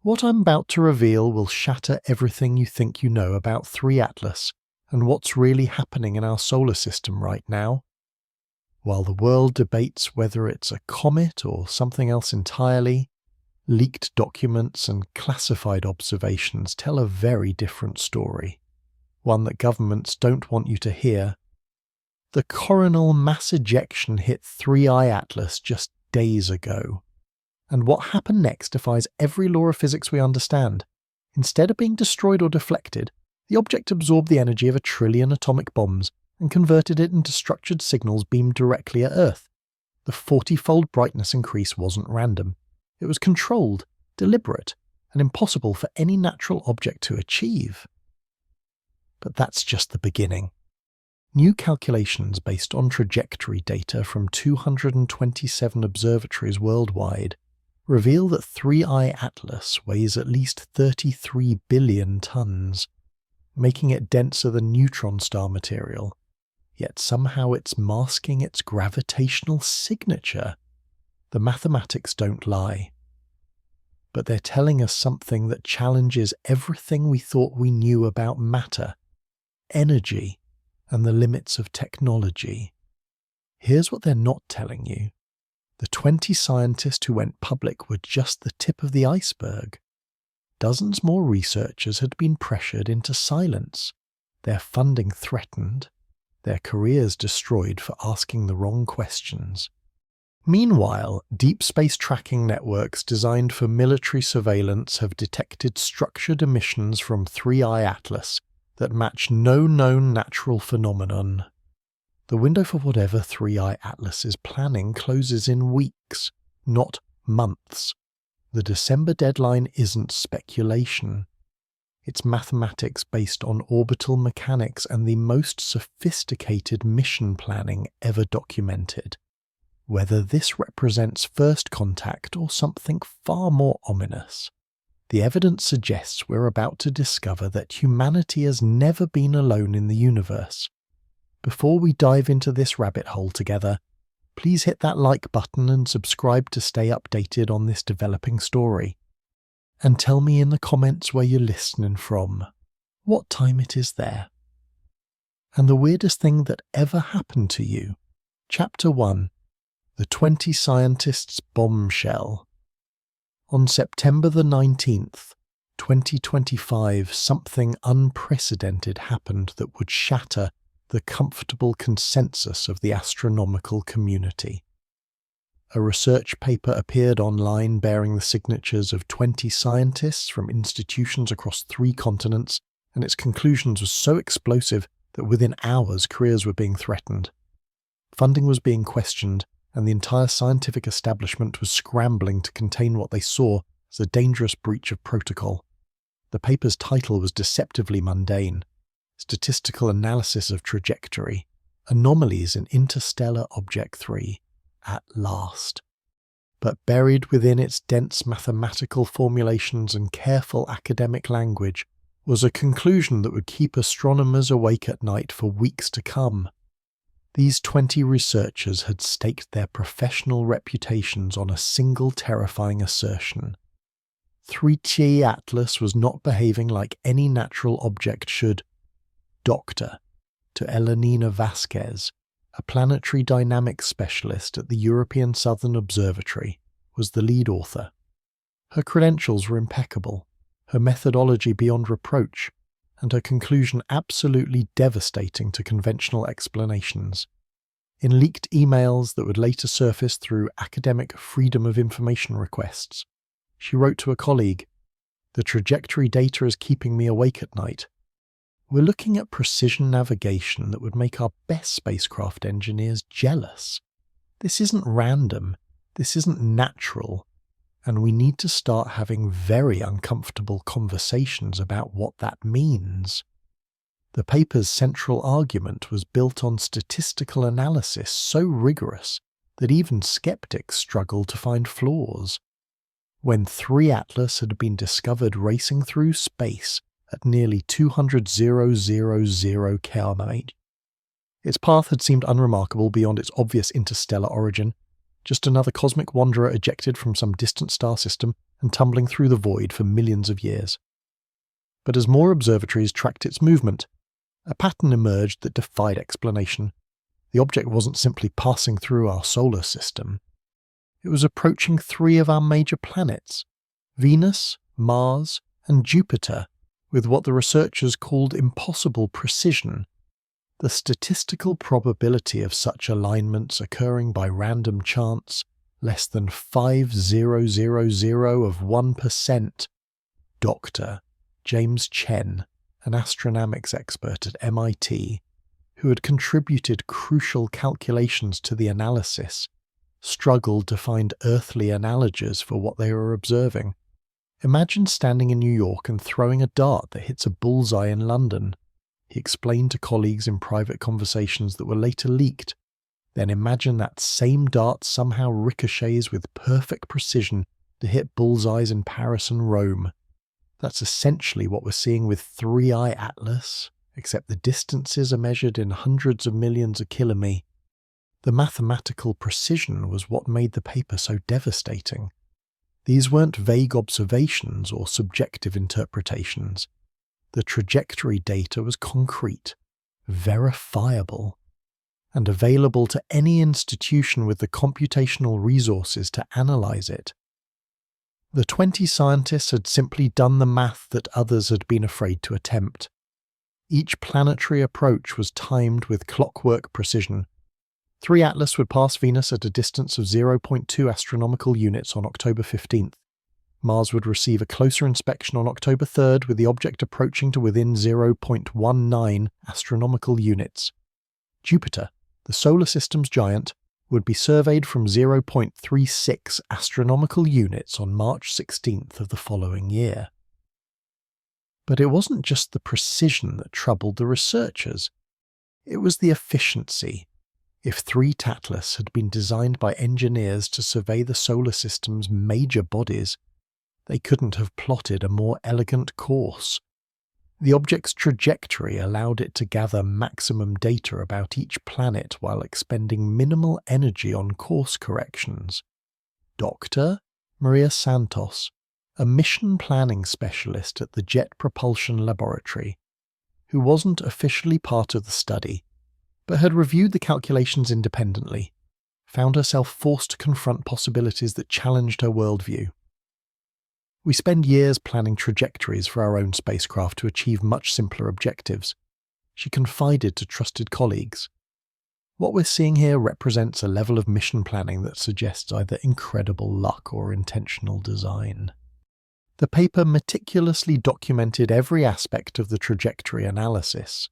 What I'm about to reveal will shatter everything you think you know about 3 Atlas and what's really happening in our solar system right now. While the world debates whether it's a comet or something else entirely, leaked documents and classified observations tell a very different story, one that governments don't want you to hear. The coronal mass ejection hit 3I Atlas just days ago. And what happened next defies every law of physics we understand. Instead of being destroyed or deflected, the object absorbed the energy of 1 trillion atomic bombs and converted it into structured signals beamed directly at Earth. The 40-fold brightness increase wasn't random. It was controlled, deliberate, and impossible for any natural object to achieve. But that's just the beginning. New calculations based on trajectory data from 227 observatories worldwide reveal that 3I Atlas weighs at least 33 billion tons, making it denser than neutron star material, yet somehow it's masking its gravitational signature. The mathematics don't lie. But they're telling us something that challenges everything we thought we knew about matter, energy, and the limits of technology. Here's what they're not telling you. The 20 scientists who went public were just the tip of the iceberg. Dozens more researchers had been pressured into silence, their funding threatened, their careers destroyed for asking the wrong questions. Meanwhile, deep space tracking networks designed for military surveillance have detected structured emissions from 3I Atlas that match no known natural phenomenon. The window for whatever 3I Atlas is planning closes in weeks, not months. The December deadline isn't speculation. It's mathematics based on orbital mechanics and the most sophisticated mission planning ever documented. Whether this represents first contact or something far more ominous, the evidence suggests we're about to discover that humanity has never been alone in the universe. Before we dive into this rabbit hole together, please hit that like button and subscribe to stay updated on this developing story. And tell me in the comments where you're listening from, what time it is there. And the weirdest thing that ever happened to you. Chapter 1. The 20 Scientists' Bombshell. On September the 19th, 2025, something unprecedented happened that would shatter the comfortable consensus of the astronomical community. A research paper appeared online bearing the signatures of 20 scientists from institutions across 3 continents, and its conclusions were so explosive that within hours careers were being threatened. Funding was being questioned, and the entire scientific establishment was scrambling to contain what they saw as a dangerous breach of protocol. The paper's title was deceptively mundane: Statistical Analysis of Trajectory, Anomalies in Interstellar Object 3, at last. But buried within its dense mathematical formulations and careful academic language was a conclusion that would keep astronomers awake at night for weeks to come. These 20 researchers had staked their professional reputations on a single terrifying assertion. 3I Atlas was not behaving like any natural object should. Doctor, to Elenina Vasquez, a planetary dynamics specialist at the European Southern Observatory, was the lead author. Her credentials were impeccable, her methodology beyond reproach, and her conclusion absolutely devastating to conventional explanations. In leaked emails that would later surface through academic freedom of information requests, she wrote to a colleague, "The trajectory data is keeping me awake at night. We're looking at precision navigation that would make our best spacecraft engineers jealous. This isn't random, this isn't natural, and we need to start having very uncomfortable conversations about what that means." The paper's central argument was built on statistical analysis so rigorous that even skeptics struggled to find flaws. When 3 Atlas had been discovered racing through space at nearly 200,000 km, its path had seemed unremarkable beyond its obvious interstellar origin, just another cosmic wanderer ejected from some distant star system and tumbling through the void for millions of years. But as more observatories tracked its movement, a pattern emerged that defied explanation. The object wasn't simply passing through our solar system. It was approaching 3 of our major planets, Venus, Mars, and Jupiter, with what the researchers called impossible precision. The statistical probability of such alignments occurring by random chance, less than 0.0000 of 1%. Dr. James Chen, an astronomics expert at MIT, who had contributed crucial calculations to the analysis, struggled to find earthly analogies for what they were observing. Imagine standing in New York and throwing a dart that hits a bullseye in London. He explained to colleagues in private conversations that were later leaked. Then imagine that same dart somehow ricochets with perfect precision to hit bullseyes in Paris and Rome. That's essentially what we're seeing with 3i Atlas, except the distances are measured in hundreds of millions of kilometers. The mathematical precision was what made the paper so devastating. These weren't vague observations or subjective interpretations. The trajectory data was concrete, verifiable, and available to any institution with the computational resources to analyze it. The 20 scientists had simply done the math that others had been afraid to attempt. Each planetary approach was timed with clockwork precision. 3 Atlas would pass Venus at a distance of 0.2 astronomical units on October 15th. Mars would receive a closer inspection on October 3rd, with the object approaching to within 0.19 astronomical units. Jupiter, the solar system's giant, would be surveyed from 0.36 astronomical units on March 16th of the following year. But it wasn't just the precision that troubled the researchers. It was the efficiency. If 3 Atlas had been designed by engineers to survey the solar system's major bodies, they couldn't have plotted a more elegant course. The object's trajectory allowed it to gather maximum data about each planet while expending minimal energy on course corrections. Dr. Maria Santos, a mission planning specialist at the Jet Propulsion Laboratory, who wasn't officially part of the study, but had reviewed the calculations independently, found herself forced to confront possibilities that challenged her worldview. We spend years planning trajectories for our own spacecraft to achieve much simpler objectives, she confided to trusted colleagues. What we're seeing here represents a level of mission planning that suggests either incredible luck or intentional design. The paper meticulously documented every aspect of the trajectory analysis.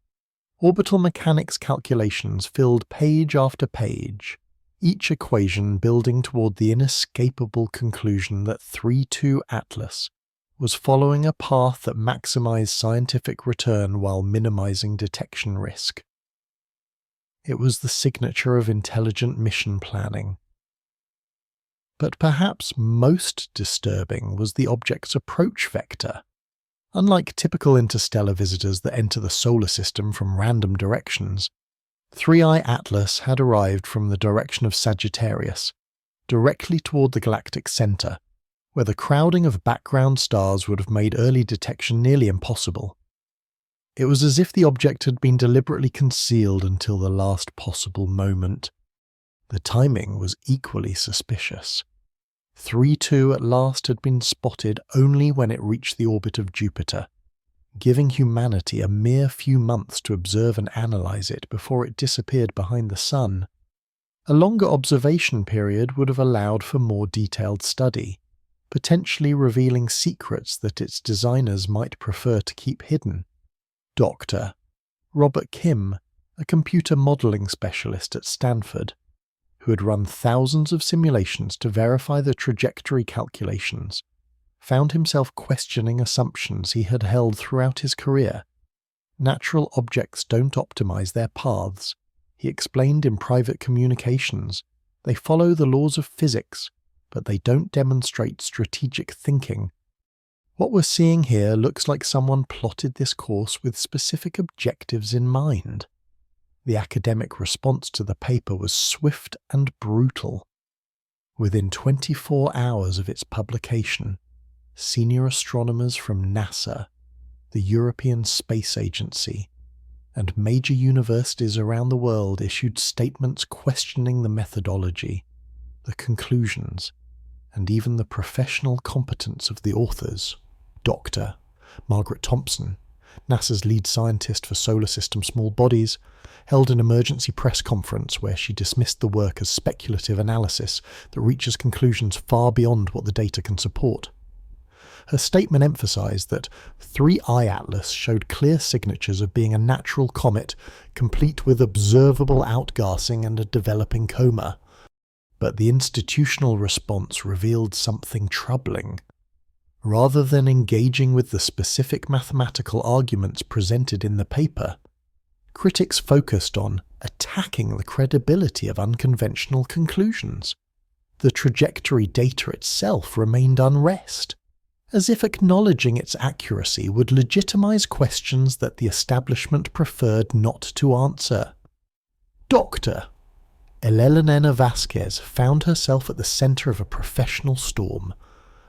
Orbital mechanics calculations filled page after page, each equation building toward the inescapable conclusion that 3.2 Atlas was following a path that maximized scientific return while minimizing detection risk. It was the signature of intelligent mission planning. But perhaps most disturbing was the object's approach vector. Unlike typical interstellar visitors that enter the solar system from random directions, 3i Atlas had arrived from the direction of Sagittarius, directly toward the galactic center, where the crowding of background stars would have made early detection nearly impossible. It was as if the object had been deliberately concealed until the last possible moment. The timing was equally suspicious. 3.2 at last had been spotted only when it reached the orbit of Jupiter, giving humanity a mere few months to observe and analyze it before it disappeared behind the Sun. A longer observation period would have allowed for more detailed study, potentially revealing secrets that its designers might prefer to keep hidden. Dr. Robert Kim, a computer modeling specialist at Stanford, who had run thousands of simulations to verify the trajectory calculations, found himself questioning assumptions he had held throughout his career. Natural objects don't optimize their paths, he explained in private communications. They follow the laws of physics, but they don't demonstrate strategic thinking. What we're seeing here looks like someone plotted this course with specific objectives in mind. The academic response to the paper was swift and brutal. Within 24 hours of its publication, senior astronomers from NASA, the European Space Agency, and major universities around the world issued statements questioning the methodology, the conclusions, and even the professional competence of the authors. Dr. Margaret Thompson, NASA's lead scientist for solar system small bodies, held an emergency press conference where she dismissed the work as speculative analysis that reaches conclusions far beyond what the data can support. Her statement emphasized that 3I Atlas showed clear signatures of being a natural comet, complete with observable outgassing and a developing coma. But the institutional response revealed something troubling. Rather than engaging with the specific mathematical arguments presented in the paper, critics focused on attacking the credibility of unconventional conclusions. The trajectory data itself remained unrest, as if acknowledging its accuracy would legitimize questions that the establishment preferred not to answer. Dr. Elena Vasquez found herself at the center of a professional storm.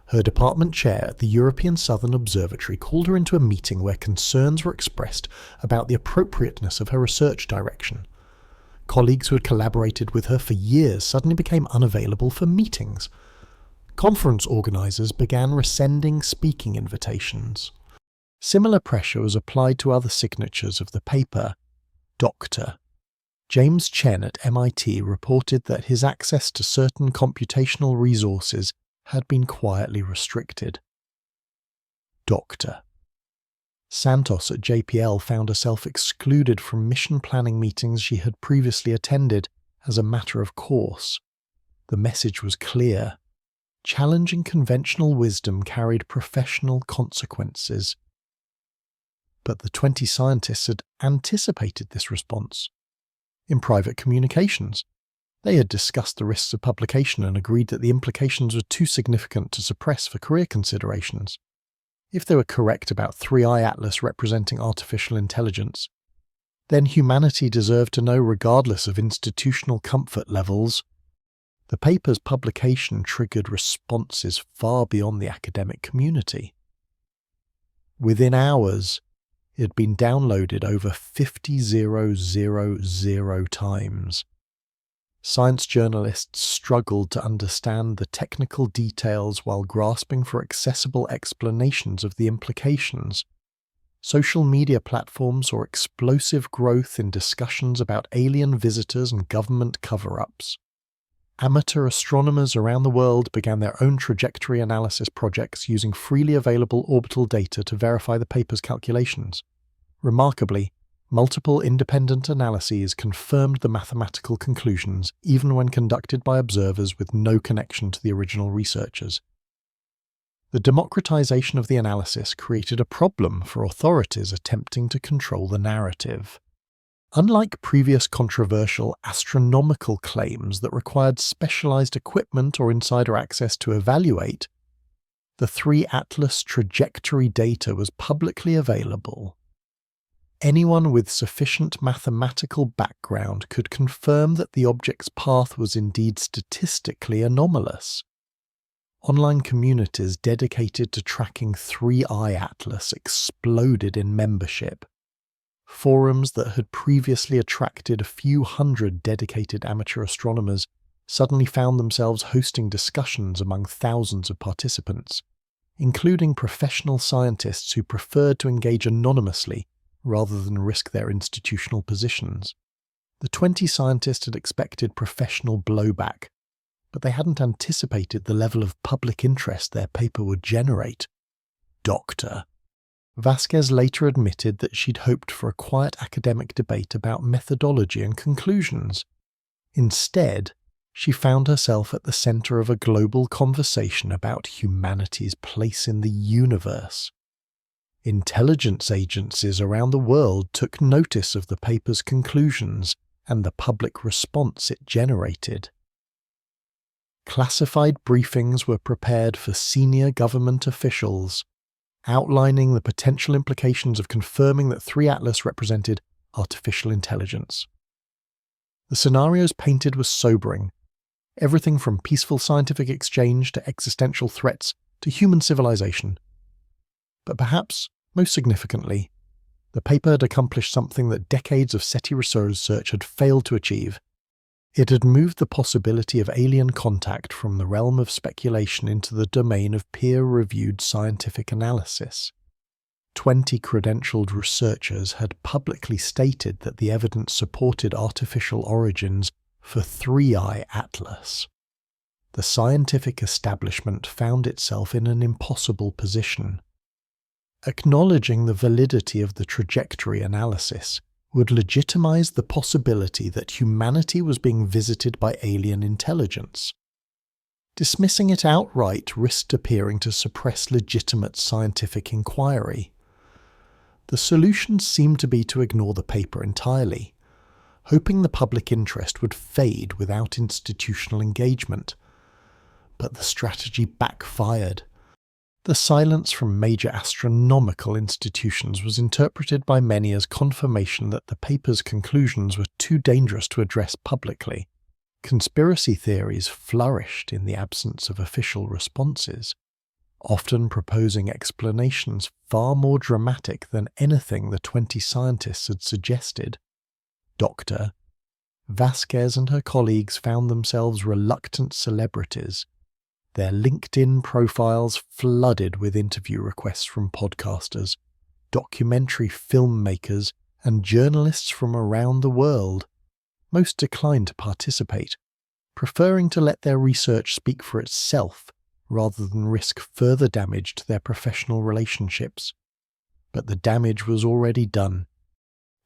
Her department chair at the European Southern Observatory called her into a meeting where concerns were expressed about the appropriateness of her research direction. Colleagues who had collaborated with her for years suddenly became unavailable for meetings. Conference organizers began rescinding speaking invitations. Similar pressure was applied to other signatures of the paper. Dr. James Chen at MIT reported that his access to certain computational resources had been quietly restricted. Dr. Santos at JPL found herself excluded from mission planning meetings she had previously attended as a matter of course. The message was clear. Challenging conventional wisdom carried professional consequences. But the 20 scientists had anticipated this response. In private communications, they had discussed the risks of publication and agreed that the implications were too significant to suppress for career considerations. If they were correct about 3I Atlas representing artificial intelligence, then humanity deserved to know regardless of institutional comfort levels. The paper's publication triggered responses far beyond the academic community. Within hours, it had been downloaded over 50,000 times. Science journalists struggled to understand the technical details while grasping for accessible explanations of the implications. Social media platforms saw explosive growth in discussions about alien visitors and government cover-ups. Amateur astronomers around the world began their own trajectory analysis projects using freely available orbital data to verify the paper's calculations. Remarkably, multiple independent analyses confirmed the mathematical conclusions even when conducted by observers with no connection to the original researchers. The democratization of the analysis created a problem for authorities attempting to control the narrative. Unlike previous controversial astronomical claims that required specialized equipment or insider access to evaluate, the 3 Atlas trajectory data was publicly available. Anyone with sufficient mathematical background could confirm that the object's path was indeed statistically anomalous. Online communities dedicated to tracking 3I Atlas exploded in membership. Forums that had previously attracted a few hundred dedicated amateur astronomers suddenly found themselves hosting discussions among thousands of participants, including professional scientists who preferred to engage anonymously rather than risk their institutional positions. The 20 scientists had expected professional blowback, but they hadn't anticipated the level of public interest their paper would generate. Dr. Vasquez later admitted that she'd hoped for a quiet academic debate about methodology and conclusions. Instead, she found herself at the center of a global conversation about humanity's place in the universe. Intelligence agencies around the world took notice of the paper's conclusions and the public response it generated. Classified briefings were prepared for senior government officials, outlining the potential implications of confirming that 3 Atlas represented artificial intelligence. The scenarios painted were sobering. everything from peaceful scientific exchange to existential threats to human civilization. But perhaps, most significantly, the paper had accomplished something that decades of SETI research had failed to achieve. It had moved the possibility of alien contact from the realm of speculation into the domain of peer-reviewed scientific analysis. 20 credentialed researchers had publicly stated that the evidence supported artificial origins for 3I Atlas. The scientific establishment found itself in an impossible position. Acknowledging the validity of the trajectory analysis would legitimize the possibility that humanity was being visited by alien intelligence. Dismissing it outright risked appearing to suppress legitimate scientific inquiry. The solution seemed to be to ignore the paper entirely, hoping the public interest would fade without institutional engagement. But the strategy backfired. The silence from major astronomical institutions was interpreted by many as confirmation that the paper's conclusions were too dangerous to address publicly. Conspiracy theories flourished in the absence of official responses, often proposing explanations far more dramatic than anything the 20 scientists had suggested. Dr. Vasquez and her colleagues found themselves reluctant celebrities, their LinkedIn profiles flooded with interview requests from podcasters, documentary filmmakers, and journalists from around the world. Most declined to participate, preferring to let their research speak for itself rather than risk further damage to their professional relationships. But the damage was already done.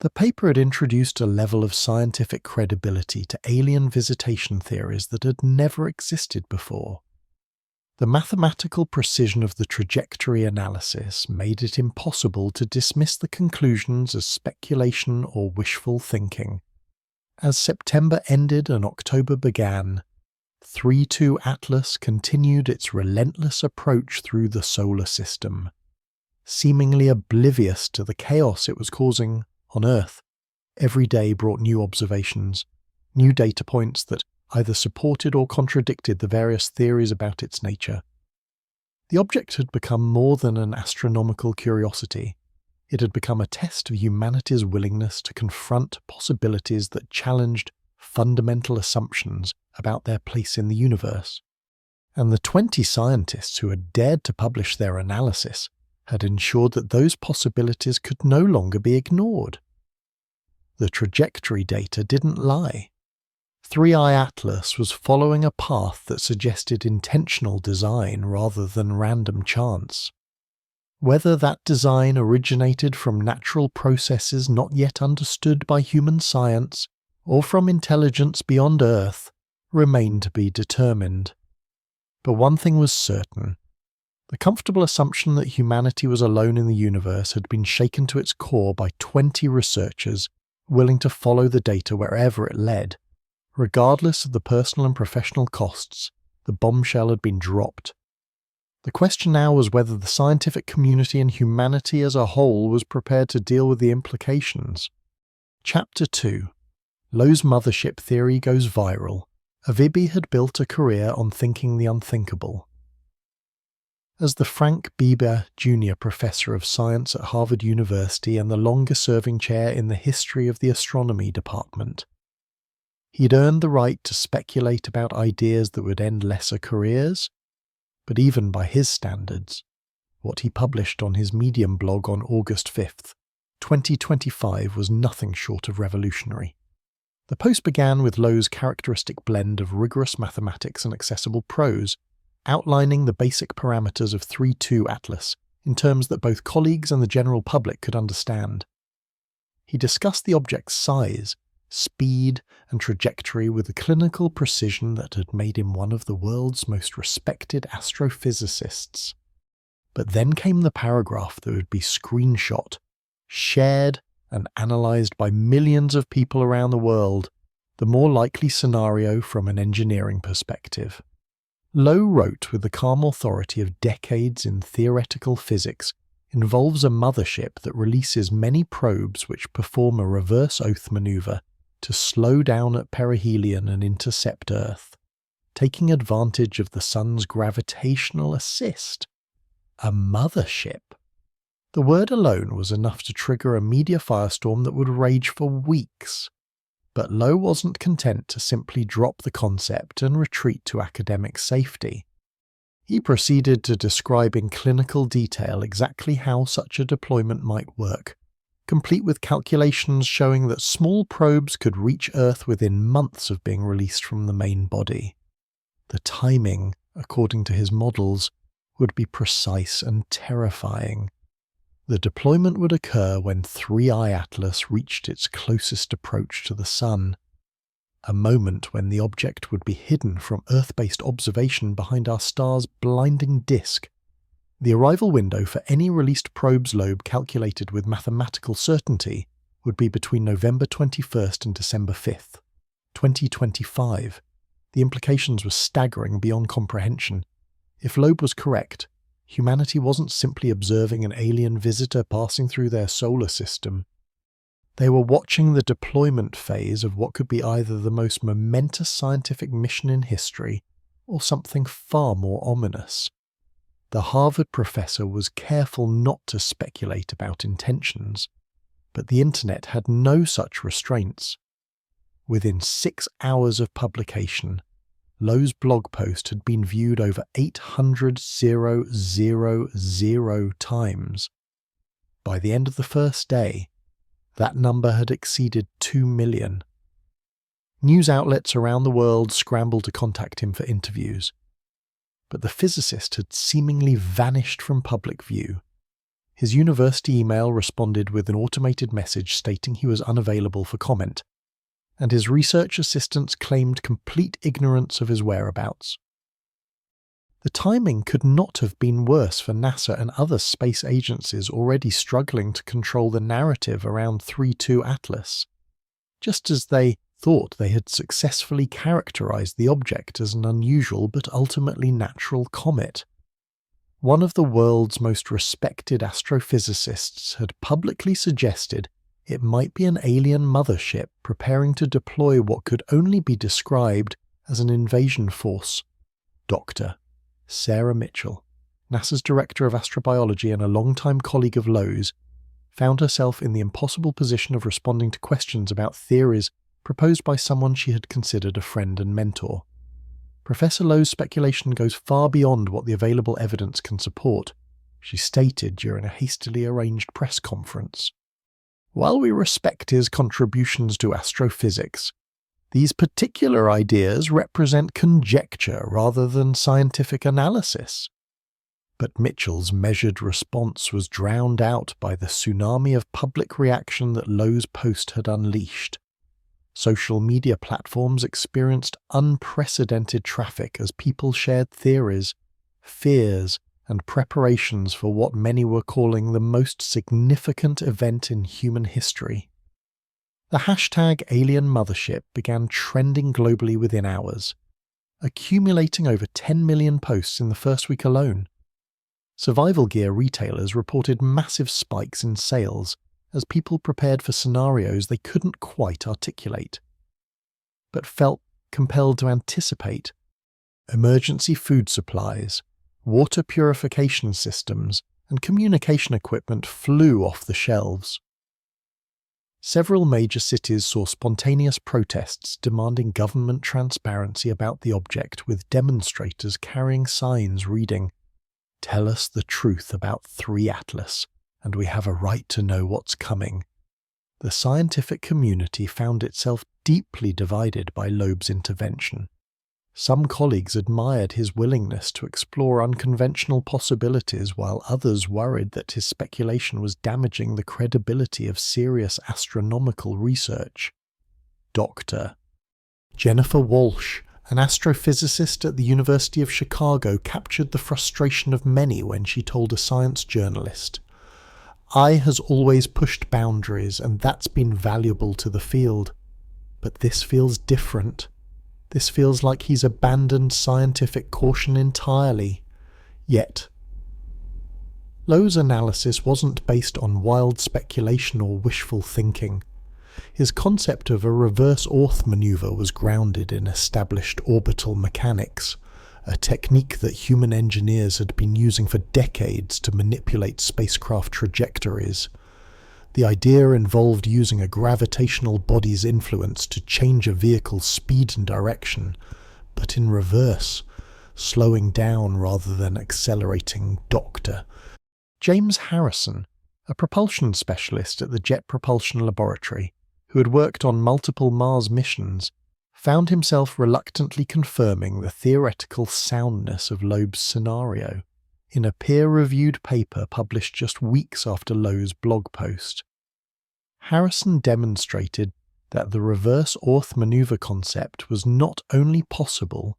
The paper had introduced a level of scientific credibility to alien visitation theories that had never existed before. The mathematical precision of the trajectory analysis made it impossible to dismiss the conclusions as speculation or wishful thinking. As September ended and October began, 3-2 Atlas continued its relentless approach through the solar system. Seemingly oblivious to the chaos it was causing on Earth, every day brought new observations, new data points that either supported or contradicted the various theories about its nature. The object had become more than an astronomical curiosity. It had become a test of humanity's willingness to confront possibilities that challenged fundamental assumptions about their place in the universe. And the 20 scientists who had dared to publish their analysis had ensured that those possibilities could no longer be ignored. The trajectory data didn't lie. 3I Atlas was following a path that suggested intentional design rather than random chance. Whether that design originated from natural processes not yet understood by human science, or from intelligence beyond Earth, remained to be determined. But one thing was certain. The comfortable assumption that humanity was alone in the universe had been shaken to its core by 20 researchers willing to follow the data wherever it led. Regardless of the personal and professional costs, the bombshell had been dropped. The question now was whether the scientific community and humanity as a whole was prepared to deal with the implications. Chapter 2. Lowe's mothership theory goes viral. Avibi had built a career on thinking the unthinkable. As the Frank Bieber Jr. Professor of Science at Harvard University and the longest-serving chair in the history of the astronomy department, he'd earned the right to speculate about ideas that would end lesser careers, but even by his standards, what he published on his Medium blog on August 5th, 2025 was nothing short of revolutionary. The post began with Lowe's characteristic blend of rigorous mathematics and accessible prose, outlining the basic parameters of 3-2 Atlas in terms that both colleagues and the general public could understand. He discussed the object's size, speed, and trajectory with a clinical precision that had made him one of the world's most respected astrophysicists. But then came the paragraph that would be screenshot, shared, and analysed by millions of people around the world, the more likely scenario from an engineering perspective. Lowe wrote with the calm authority of decades in theoretical physics, involves a mothership that releases many probes which perform a reverse oath maneuver to slow down at perihelion and intercept Earth. taking advantage of the sun's gravitational assist. A mothership. The word alone was enough to trigger a media firestorm that would rage for weeks. But Lowe wasn't content to simply drop the concept and retreat to academic safety. He proceeded to describe in clinical detail exactly how such a deployment might work, complete with calculations showing that small probes could reach Earth within months of being released from the main body. The timing, according to his models, would be precise and terrifying. The deployment would occur when 3I Atlas reached its closest approach to the Sun, a moment when the object would be hidden from Earth-based observation behind our star's blinding disk. The arrival window for any released probe's lobe calculated with mathematical certainty would be between November 21st and December 5th, 2025. The implications were staggering beyond comprehension. If Loeb was correct, humanity wasn't simply observing an alien visitor passing through their solar system. They were watching the deployment phase of what could be either the most momentous scientific mission in history or something far more ominous. The Harvard professor was careful not to speculate about intentions, but the internet had no such restraints. Within 6 hours of publication, Lowe's blog post had been viewed over 800,000 times. By the end of the first day, that number had exceeded 2 million. News outlets around the world scrambled to contact him for interviews, but the physicist had seemingly vanished from public view. His university email responded with an automated message stating he was unavailable for comment, and his research assistants claimed complete ignorance of his whereabouts. The timing could not have been worse for NASA and other space agencies already struggling to control the narrative around 3.2 Atlas. Just as they thought they had successfully characterized the object as an unusual but ultimately natural comet. One of the world's most respected astrophysicists had publicly suggested it might be an alien mothership preparing to deploy what could only be described as an invasion force. Dr. Sarah Mitchell, NASA's director of astrobiology and a longtime colleague of Lowe's, found herself in the impossible position of responding to questions about theories proposed by someone she had considered a friend and mentor. Professor Lowe's speculation goes far beyond what the available evidence can support, she stated during a hastily arranged press conference. While we respect his contributions to astrophysics, these particular ideas represent conjecture rather than scientific analysis. But Mitchell's measured response was drowned out by the tsunami of public reaction that Lowe's post had unleashed. Social media platforms experienced unprecedented traffic as people shared theories, fears, and preparations for what many were calling the most significant event in human history. The hashtag Alien Mothership began trending globally within hours, accumulating over 10 million posts in the first week alone. Survival gear retailers reported massive spikes in sales as people prepared for scenarios they couldn't quite articulate, but felt compelled to anticipate. Emergency food supplies, water purification systems, and communication equipment flew off the shelves. Several major cities saw spontaneous protests demanding government transparency about the object, with demonstrators carrying signs reading, "Tell us the truth about 3 Atlas, and we have a right to know what's coming." The scientific community found itself deeply divided by Loeb's intervention. Some colleagues admired his willingness to explore unconventional possibilities, while others worried that his speculation was damaging the credibility of serious astronomical research. Dr. Jennifer Walsh, an astrophysicist at the University of Chicago, captured the frustration of many when she told a science journalist, "I has always pushed boundaries, and that's been valuable to the field. But this feels different. This feels like he's abandoned scientific caution entirely. Yet." Lowe's analysis wasn't based on wild speculation or wishful thinking. His concept of a reverse orth maneuver was grounded in established orbital mechanics, a technique that human engineers had been using for decades to manipulate spacecraft trajectories. The idea involved using a gravitational body's influence to change a vehicle's speed and direction, but in reverse, slowing down rather than accelerating. Dr. James Harrison, a propulsion specialist at the Jet Propulsion Laboratory, who had worked on multiple Mars missions, found himself reluctantly confirming the theoretical soundness of Loeb's scenario in a peer-reviewed paper published just weeks after Loeb's blog post. Harrison demonstrated that the reverse orth maneuver concept was not only possible,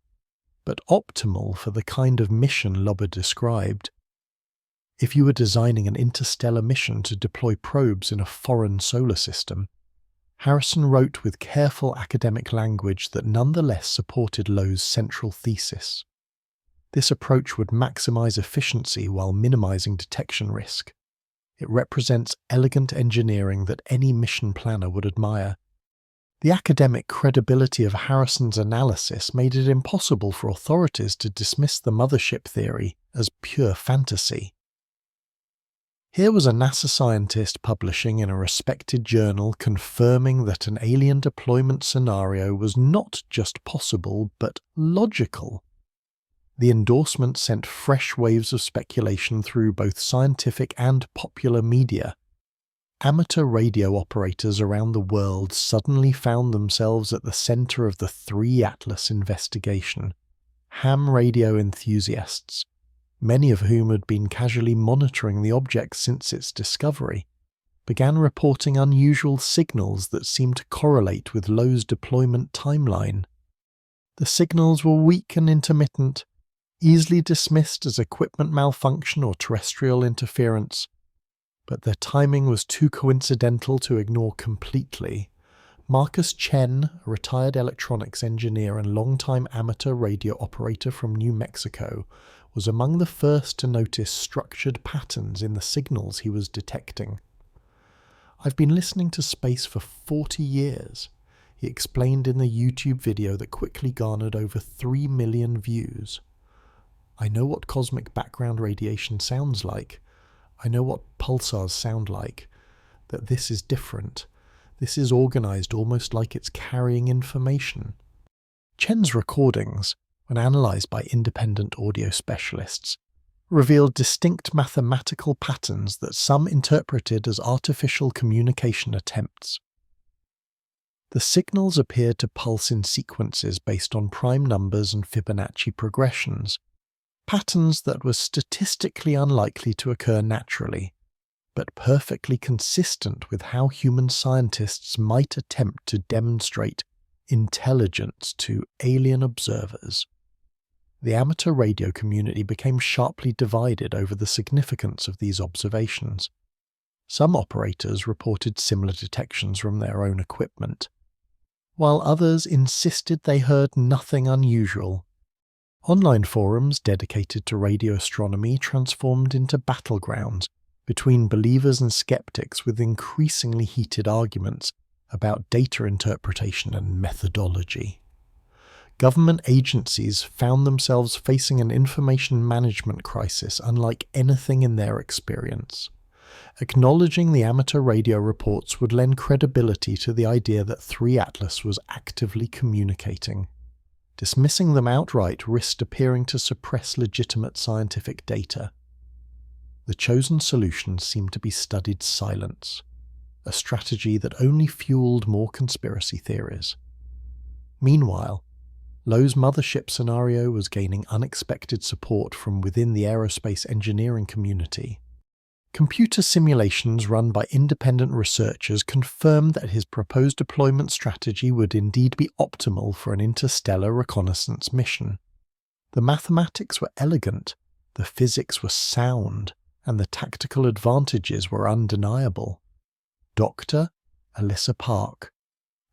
but optimal for the kind of mission Loeb had described. If you were designing an interstellar mission to deploy probes in a foreign solar system, Harrison wrote with careful academic language that nonetheless supported Loeb's central thesis. This approach would maximize efficiency while minimizing detection risk. It represents elegant engineering that any mission planner would admire. The academic credibility of Harrison's analysis made it impossible for authorities to dismiss the mothership theory as pure fantasy. Here was a NASA scientist publishing in a respected journal confirming that an alien deployment scenario was not just possible, but logical. The endorsement sent fresh waves of speculation through both scientific and popular media. Amateur radio operators around the world suddenly found themselves at the center of the 3 Atlas investigation. Ham radio enthusiasts, many of whom had been casually monitoring the object since its discovery, began reporting unusual signals that seemed to correlate with Loeb's deployment timeline. The signals were weak and intermittent, easily dismissed as equipment malfunction or terrestrial interference, but their timing was too coincidental to ignore completely. Marcus Chen, a retired electronics engineer and longtime amateur radio operator from New Mexico, was among the first to notice structured patterns in the signals he was detecting. "I've been listening to space for 40 years, he explained in the YouTube video that quickly garnered over 3 million views. I know what cosmic background radiation sounds like. I know what pulsars sound like. That this is different. This is organized almost like it's carrying information." Chen's recordings, when analyzed by independent audio specialists, revealed distinct mathematical patterns that some interpreted as artificial communication attempts. The signals appeared to pulse in sequences based on prime numbers and Fibonacci progressions, patterns that were statistically unlikely to occur naturally, but perfectly consistent with how human scientists might attempt to demonstrate intelligence to alien observers. The amateur radio community became sharply divided over the significance of these observations. Some operators reported similar detections from their own equipment, while others insisted they heard nothing unusual. Online forums dedicated to radio astronomy transformed into battlegrounds between believers and skeptics, with increasingly heated arguments about data interpretation and methodology. Government agencies found themselves facing an information management crisis unlike anything in their experience. Acknowledging the amateur radio reports would lend credibility to the idea that 3 Atlas was actively communicating. Dismissing them outright risked appearing to suppress legitimate scientific data. The chosen solution seemed to be studied silence, a strategy that only fueled more conspiracy theories. Meanwhile, Loeb's mothership scenario was gaining unexpected support from within the aerospace engineering community. Computer simulations run by independent researchers confirmed that his proposed deployment strategy would indeed be optimal for an interstellar reconnaissance mission. The mathematics were elegant, the physics were sound, and the tactical advantages were undeniable. Dr. Alyssa Park,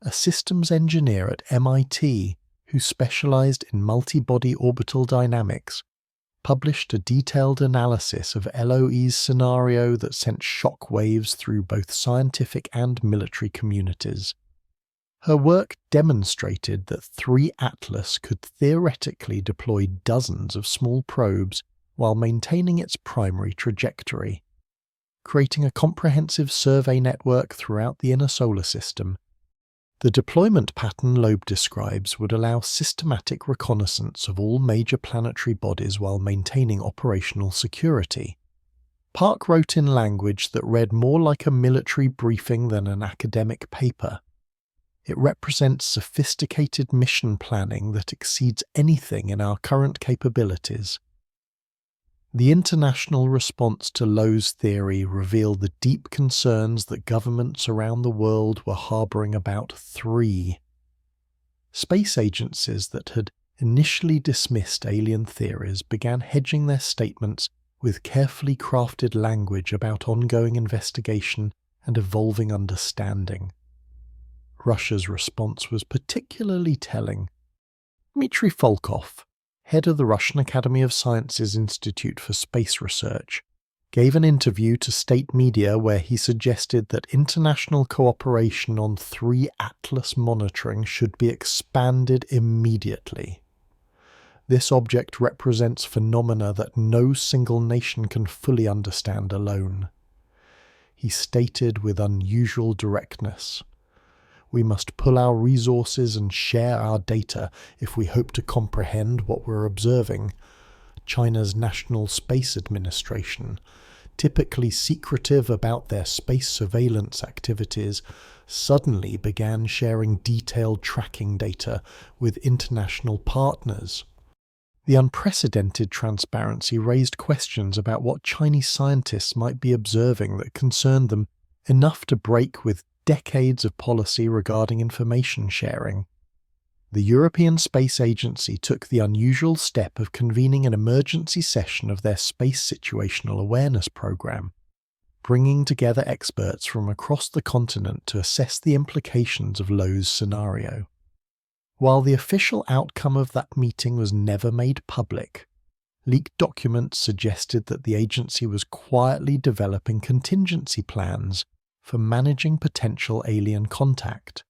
a systems engineer at MIT who specialized in multi-body orbital dynamics, published a detailed analysis of LOE's scenario that sent shock waves through both scientific and military communities. Her work demonstrated that 3 Atlas could theoretically deploy dozens of small probes while maintaining its primary trajectory, creating a comprehensive survey network throughout the inner solar system. The deployment pattern Loeb describes would allow systematic reconnaissance of all major planetary bodies while maintaining operational security. Park wrote in language that read more like a military briefing than an academic paper. It represents sophisticated mission planning that exceeds anything in our current capabilities. The international response to Lowe's theory revealed the deep concerns that governments around the world were harboring about 3 space agencies that had initially dismissed alien theories began hedging their statements with carefully crafted language about ongoing investigation and evolving understanding. Russia's response was particularly telling. Dmitry Volkov, head of the Russian Academy of Sciences Institute for Space Research, gave an interview to state media where he suggested that international cooperation on 3 Atlas monitoring should be expanded immediately. This object represents phenomena that no single nation can fully understand alone. He stated with unusual directness, "We must pull our resources and share our data if we hope to comprehend what we're observing." China's National Space Administration, typically secretive about their space surveillance activities, suddenly began sharing detailed tracking data with international partners. The unprecedented transparency raised questions about what Chinese scientists might be observing that concerned them enough to break with decades of policy regarding information sharing. The European Space Agency took the unusual step of convening an emergency session of their Space Situational Awareness Program, bringing together experts from across the continent to assess the implications of Lowe's scenario. While the official outcome of that meeting was never made public, leaked documents suggested that the agency was quietly developing contingency plans for managing potential alien contact.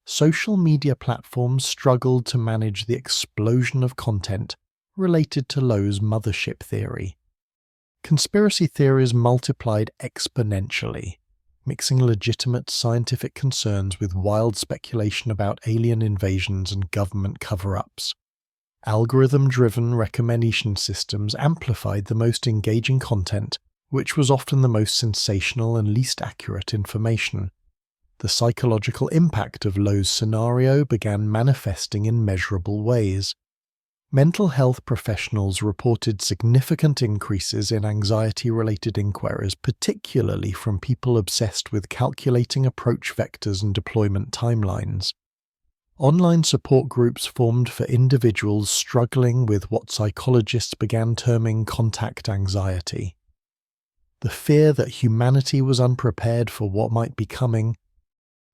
Social media platforms struggled to manage the explosion of content related to Lowe's mothership theory. Conspiracy theories multiplied exponentially, mixing legitimate scientific concerns with wild speculation about alien invasions and government cover-ups. Algorithm-driven recommendation systems amplified the most engaging content, which was often the most sensational and least accurate information. The psychological impact of Lowe's scenario began manifesting in measurable ways. Mental health professionals reported significant increases in anxiety-related inquiries, particularly from people obsessed with calculating approach vectors and deployment timelines. Online support groups formed for individuals struggling with what psychologists began terming contact anxiety. The fear that humanity was unprepared for what might be coming.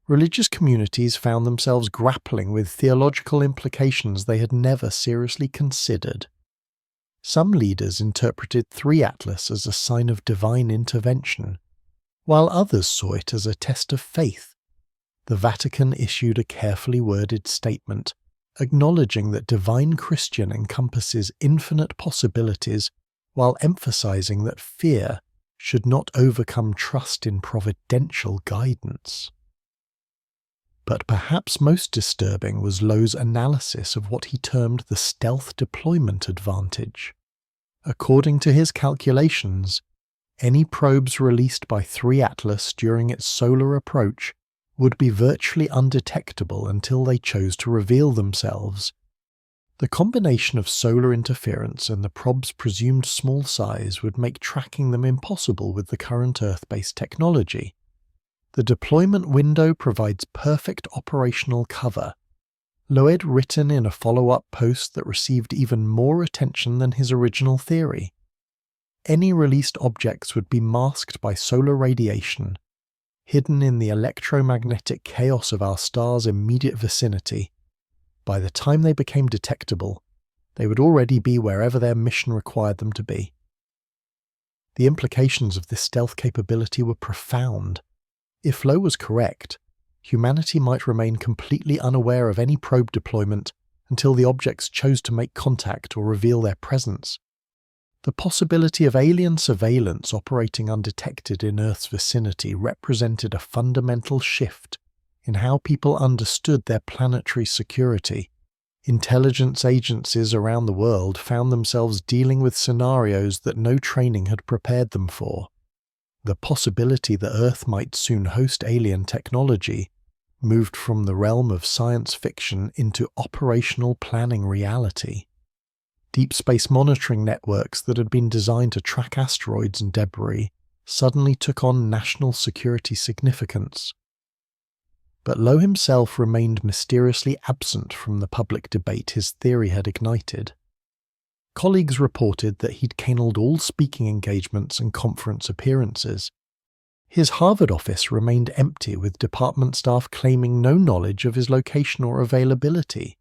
Religious communities found themselves grappling with theological implications they had never seriously considered. Some leaders interpreted 3 Atlas as a sign of divine intervention, while others saw it as a test of faith. The Vatican issued a carefully worded statement, acknowledging that divine Christian encompasses infinite possibilities, while emphasizing that fear should not overcome trust in providential guidance. But perhaps most disturbing was Lowe's analysis of what he termed the stealth deployment advantage. According to his calculations, any probes released by 3 Atlas during its solar approach would be virtually undetectable until they chose to reveal themselves. The combination of solar interference and the probe's presumed small size would make tracking them impossible with the current Earth-based technology. The deployment window provides perfect operational cover. Loeb written in a follow-up post that received even more attention than his original theory. Any released objects would be masked by solar radiation, hidden in the electromagnetic chaos of our star's immediate vicinity. By the time they became detectable, They would already be wherever their mission required them to be. The implications of this stealth capability were profound. If Lowe was correct, humanity might remain completely unaware of any probe deployment until the objects chose to make contact or reveal their presence. The possibility of alien surveillance operating undetected in Earth's vicinity represented a fundamental shift in how people understood their planetary security. Intelligence agencies around the world found themselves dealing with scenarios that no training had prepared them for. The possibility that Earth might soon host alien technology moved from the realm of science fiction into operational planning reality. Deep space monitoring networks that had been designed to track asteroids and debris suddenly took on national security significance. But Lowe himself remained mysteriously absent from the public debate his theory had ignited. Colleagues reported that he'd cancelled all speaking engagements and conference appearances. His Harvard office remained empty, with department staff claiming no knowledge of his location or availability.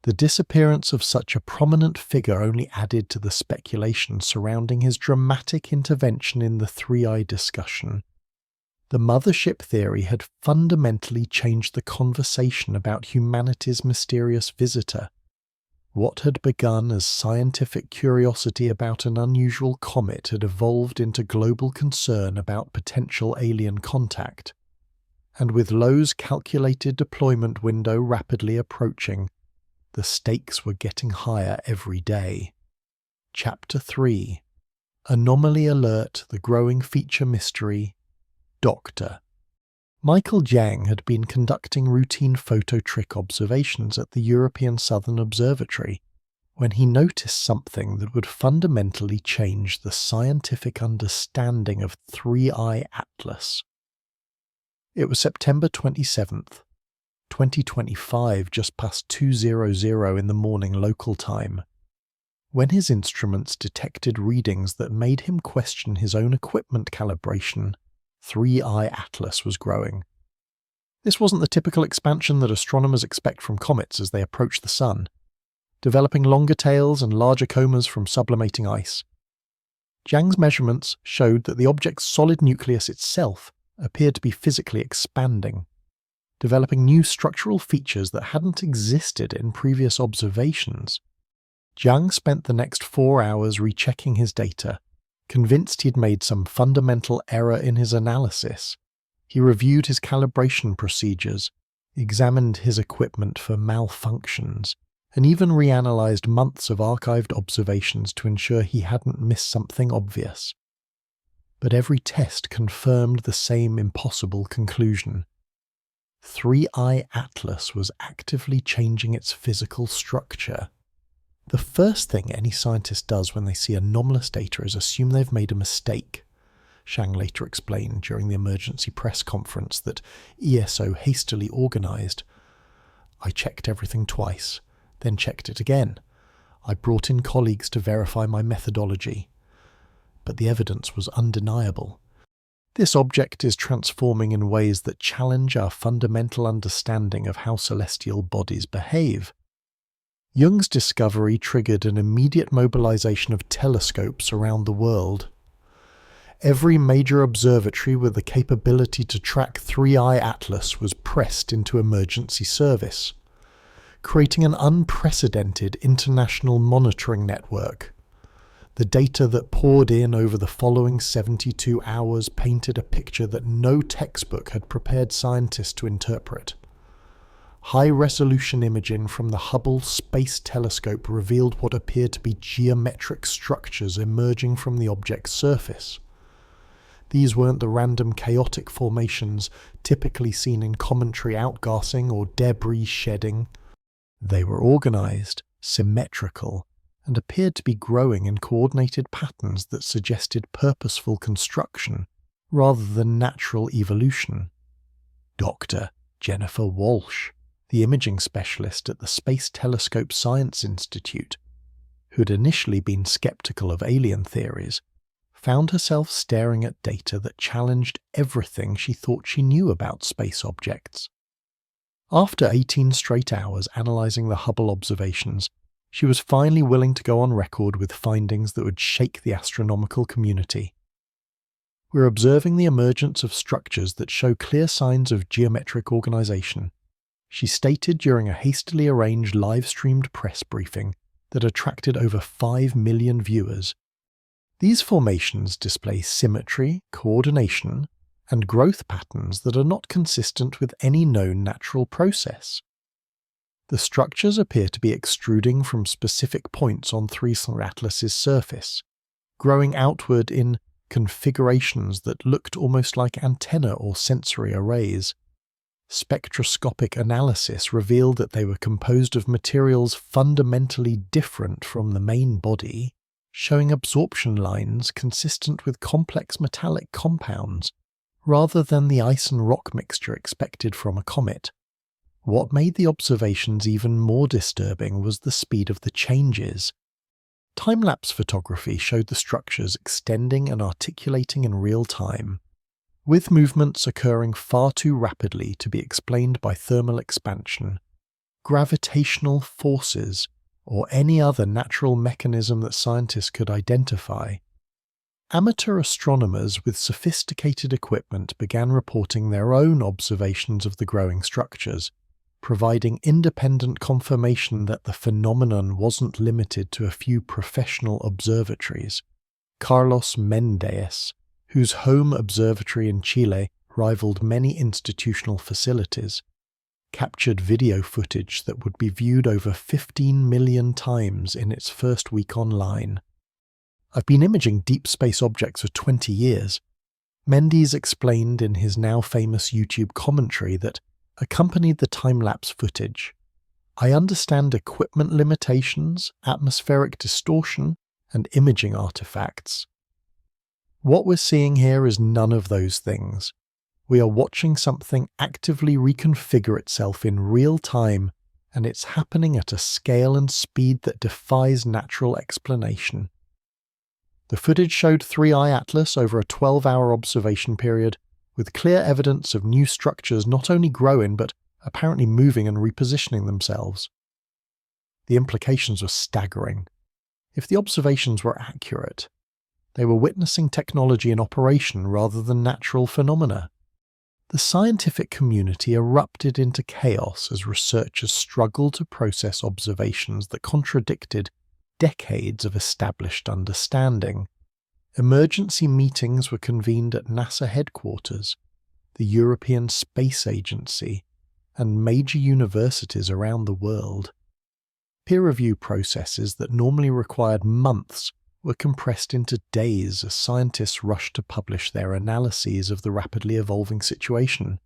The disappearance of such a prominent figure only added to the speculation surrounding his dramatic intervention in the 3i discussion. The mothership theory had fundamentally changed the conversation about humanity's mysterious visitor. What had begun as scientific curiosity about an unusual comet had evolved into global concern about potential alien contact. And with Lowe's calculated deployment window rapidly approaching, the stakes were getting higher every day. Chapter 3: Anomaly Alert, the Growing Feature Mystery. Doctor. Michael Jiang had been conducting routine photo trick observations at the European Southern Observatory when he noticed something that would fundamentally change the scientific understanding of 3i Atlas. It was September 27th, 2025, just past 2:00 in the morning local time, when his instruments detected readings that made him question his own equipment calibration. 3i Atlas was growing. This wasn't the typical expansion that astronomers expect from comets as they approach the Sun, developing longer tails and larger comas from sublimating ice. Jiang's measurements showed that the object's solid nucleus itself appeared to be physically expanding, developing new structural features that hadn't existed in previous observations. Jiang spent the next 4 hours rechecking his data, convinced he'd made some fundamental error in his analysis. He reviewed his calibration procedures, examined his equipment for malfunctions, and even reanalyzed months of archived observations to ensure he hadn't missed something obvious. But every test confirmed the same impossible conclusion. 3i Atlas was actively changing its physical structure. The first thing any scientist does when they see anomalous data is assume they've made a mistake, Shang later explained during the emergency press conference that ESO hastily organized. I checked everything twice, then checked it again. I brought in colleagues to verify my methodology. But the evidence was undeniable. This object is transforming in ways that challenge our fundamental understanding of how celestial bodies behave. Jung's discovery triggered an immediate mobilization of telescopes around the world. Every major observatory with the capability to track 3i Atlas was pressed into emergency service, creating an unprecedented international monitoring network. The data that poured in over the following 72 hours painted a picture that no textbook had prepared scientists to interpret. High-resolution imaging from the Hubble Space Telescope revealed what appeared to be geometric structures emerging from the object's surface. These weren't the random chaotic formations typically seen in cometary outgassing or debris shedding. They were organized, symmetrical, and appeared to be growing in coordinated patterns that suggested purposeful construction rather than natural evolution. Dr. Jennifer Walsh, the imaging specialist at the Space Telescope Science Institute, who'd initially been skeptical of alien theories, found herself staring at data that challenged everything she thought she knew about space objects. After 18 straight hours analyzing the Hubble observations, She was finally willing to go on record with findings that would shake the astronomical community. We're observing the emergence of structures that show clear signs of geometric organization, she stated during a hastily arranged live-streamed press briefing that attracted over 5 million viewers. These formations display symmetry, coordination, and growth patterns that are not consistent with any known natural process. The structures appear to be extruding from specific points on Threeslr Atlas's surface, growing outward in configurations that looked almost like antenna or sensory arrays. Spectroscopic analysis revealed that they were composed of materials fundamentally different from the main body, showing absorption lines consistent with complex metallic compounds, rather than the ice and rock mixture expected from a comet. What made the observations even more disturbing was the speed of the changes. Time-lapse photography showed the structures extending and articulating in real time, with movements occurring far too rapidly to be explained by thermal expansion, gravitational forces, or any other natural mechanism that scientists could identify. Amateur astronomers with sophisticated equipment began reporting their own observations of the growing structures, providing independent confirmation that the phenomenon wasn't limited to a few professional observatories. Carlos Mendes, whose home observatory in Chile rivaled many institutional facilities, captured video footage that would be viewed over 15 million times in its first week online. "I've been imaging deep space objects for 20 years. Mendes explained in his now famous YouTube commentary that accompanied the time-lapse footage. "I understand equipment limitations, atmospheric distortion, and imaging artifacts. What we're seeing here is none of those things. We are watching something actively reconfigure itself in real time, and it's happening at a scale and speed that defies natural explanation." The footage showed 3I Atlas over a 12-hour observation period, with clear evidence of new structures not only growing but apparently moving and repositioning themselves. The implications were staggering. If the observations were accurate, they were witnessing technology in operation rather than natural phenomena. The scientific community erupted into chaos as researchers struggled to process observations that contradicted decades of established understanding. Emergency meetings were convened at NASA headquarters, the European Space Agency, and major universities around the world. Peer review processes that normally required months were compressed into days as scientists rushed to publish their analyses of the rapidly evolving situation.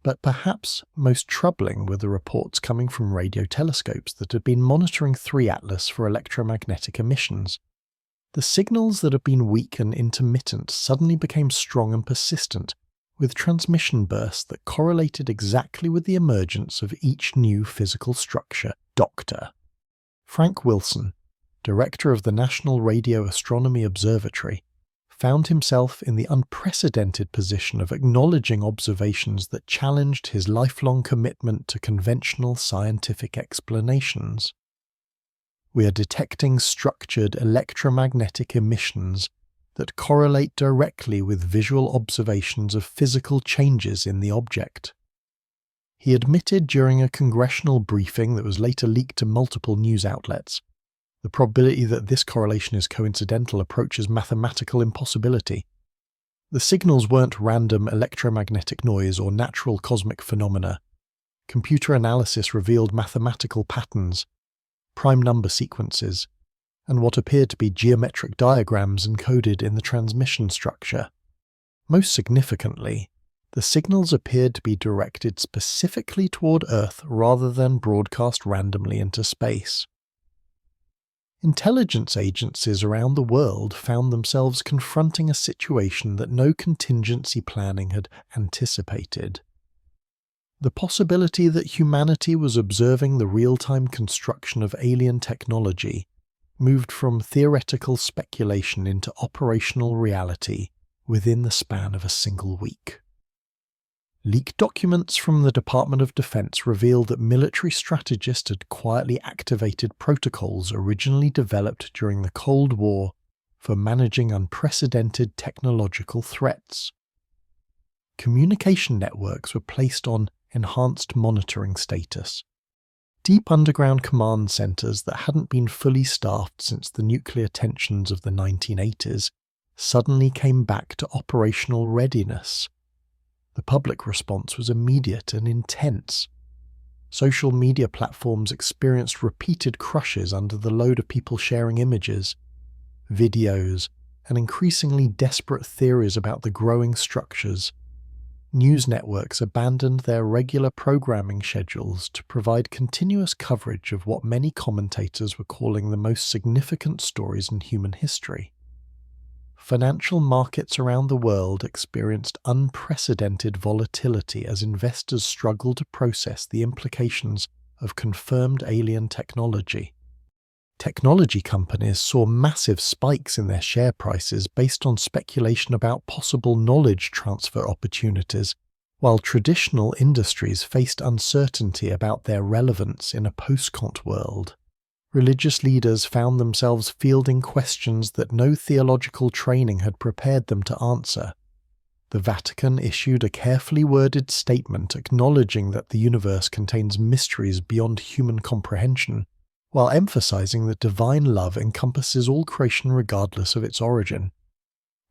But perhaps most troubling were the reports coming from radio telescopes that had been monitoring 3 Atlas for electromagnetic emissions. The signals that had been weak and intermittent suddenly became strong and persistent, with transmission bursts that correlated exactly with the emergence of each new physical structure. Dr. Frank Wilson, director of the National Radio Astronomy Observatory, found himself in the unprecedented position of acknowledging observations that challenged his lifelong commitment to conventional scientific explanations. "We are detecting structured electromagnetic emissions that correlate directly with visual observations of physical changes in the object." He admitted during a congressional briefing that was later leaked to multiple news outlets, "The probability that this correlation is coincidental approaches mathematical impossibility. The signals weren't random electromagnetic noise or natural cosmic phenomena. Computer analysis revealed mathematical patterns, prime number sequences, and what appeared to be geometric diagrams encoded in the transmission structure. Most significantly, the signals appeared to be directed specifically toward Earth rather than broadcast randomly into space." Intelligence agencies around the world found themselves confronting a situation that no contingency planning had anticipated. The possibility that humanity was observing the real-time construction of alien technology moved from theoretical speculation into operational reality within the span of a single week. Leaked documents from the Department of Defense revealed that military strategists had quietly activated protocols originally developed during the Cold War for managing unprecedented technological threats. Communication networks were placed on enhanced monitoring status. Deep underground command centers that hadn't been fully staffed since the nuclear tensions of the 1980s suddenly came back to operational readiness. The public response was immediate and intense. Social media platforms experienced repeated crushes under the load of people sharing images, videos, and increasingly desperate theories about the growing structures. News networks abandoned their regular programming schedules to provide continuous coverage of what many commentators were calling the most significant stories in human history. Financial markets around the world experienced unprecedented volatility as investors struggled to process the implications of confirmed alien technology. Technology companies saw massive spikes in their share prices based on speculation about possible knowledge transfer opportunities, while traditional industries faced uncertainty about their relevance in a post-Kant world. Religious leaders found themselves fielding questions that no theological training had prepared them to answer. The Vatican issued a carefully worded statement acknowledging that the universe contains mysteries beyond human comprehension, while emphasizing that divine love encompasses all creation regardless of its origin.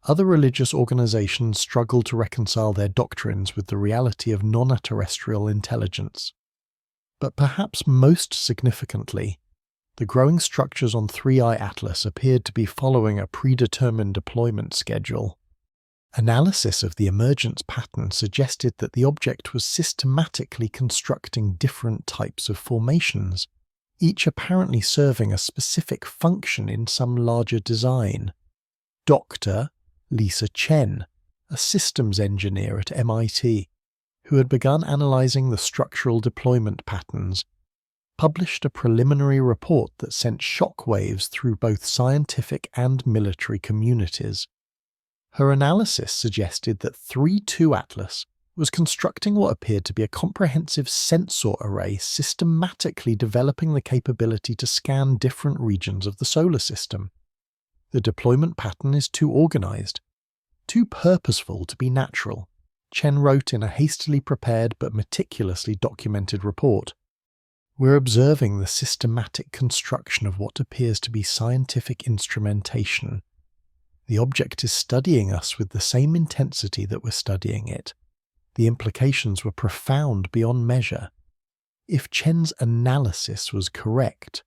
Other religious organizations struggled to reconcile their doctrines with the reality of non-terrestrial intelligence. But perhaps most significantly, the growing structures on 3i Atlas appeared to be following a predetermined deployment schedule. Analysis of the emergence pattern suggested that the object was systematically constructing different types of formations, each apparently serving a specific function in some larger design. Dr. Lisa Chen, a systems engineer at MIT, who had begun analyzing the structural deployment patterns, published a preliminary report that sent shockwaves through both scientific and military communities. Her analysis suggested that 3.2 Atlas was constructing what appeared to be a comprehensive sensor array systematically developing the capability to scan different regions of the solar system. The deployment pattern is too organized, too purposeful to be natural, Chen wrote in a hastily prepared but meticulously documented report. We're observing the systematic construction of what appears to be scientific instrumentation. The object is studying us with the same intensity that we're studying it. The implications were profound beyond measure. If Chen's analysis was correct,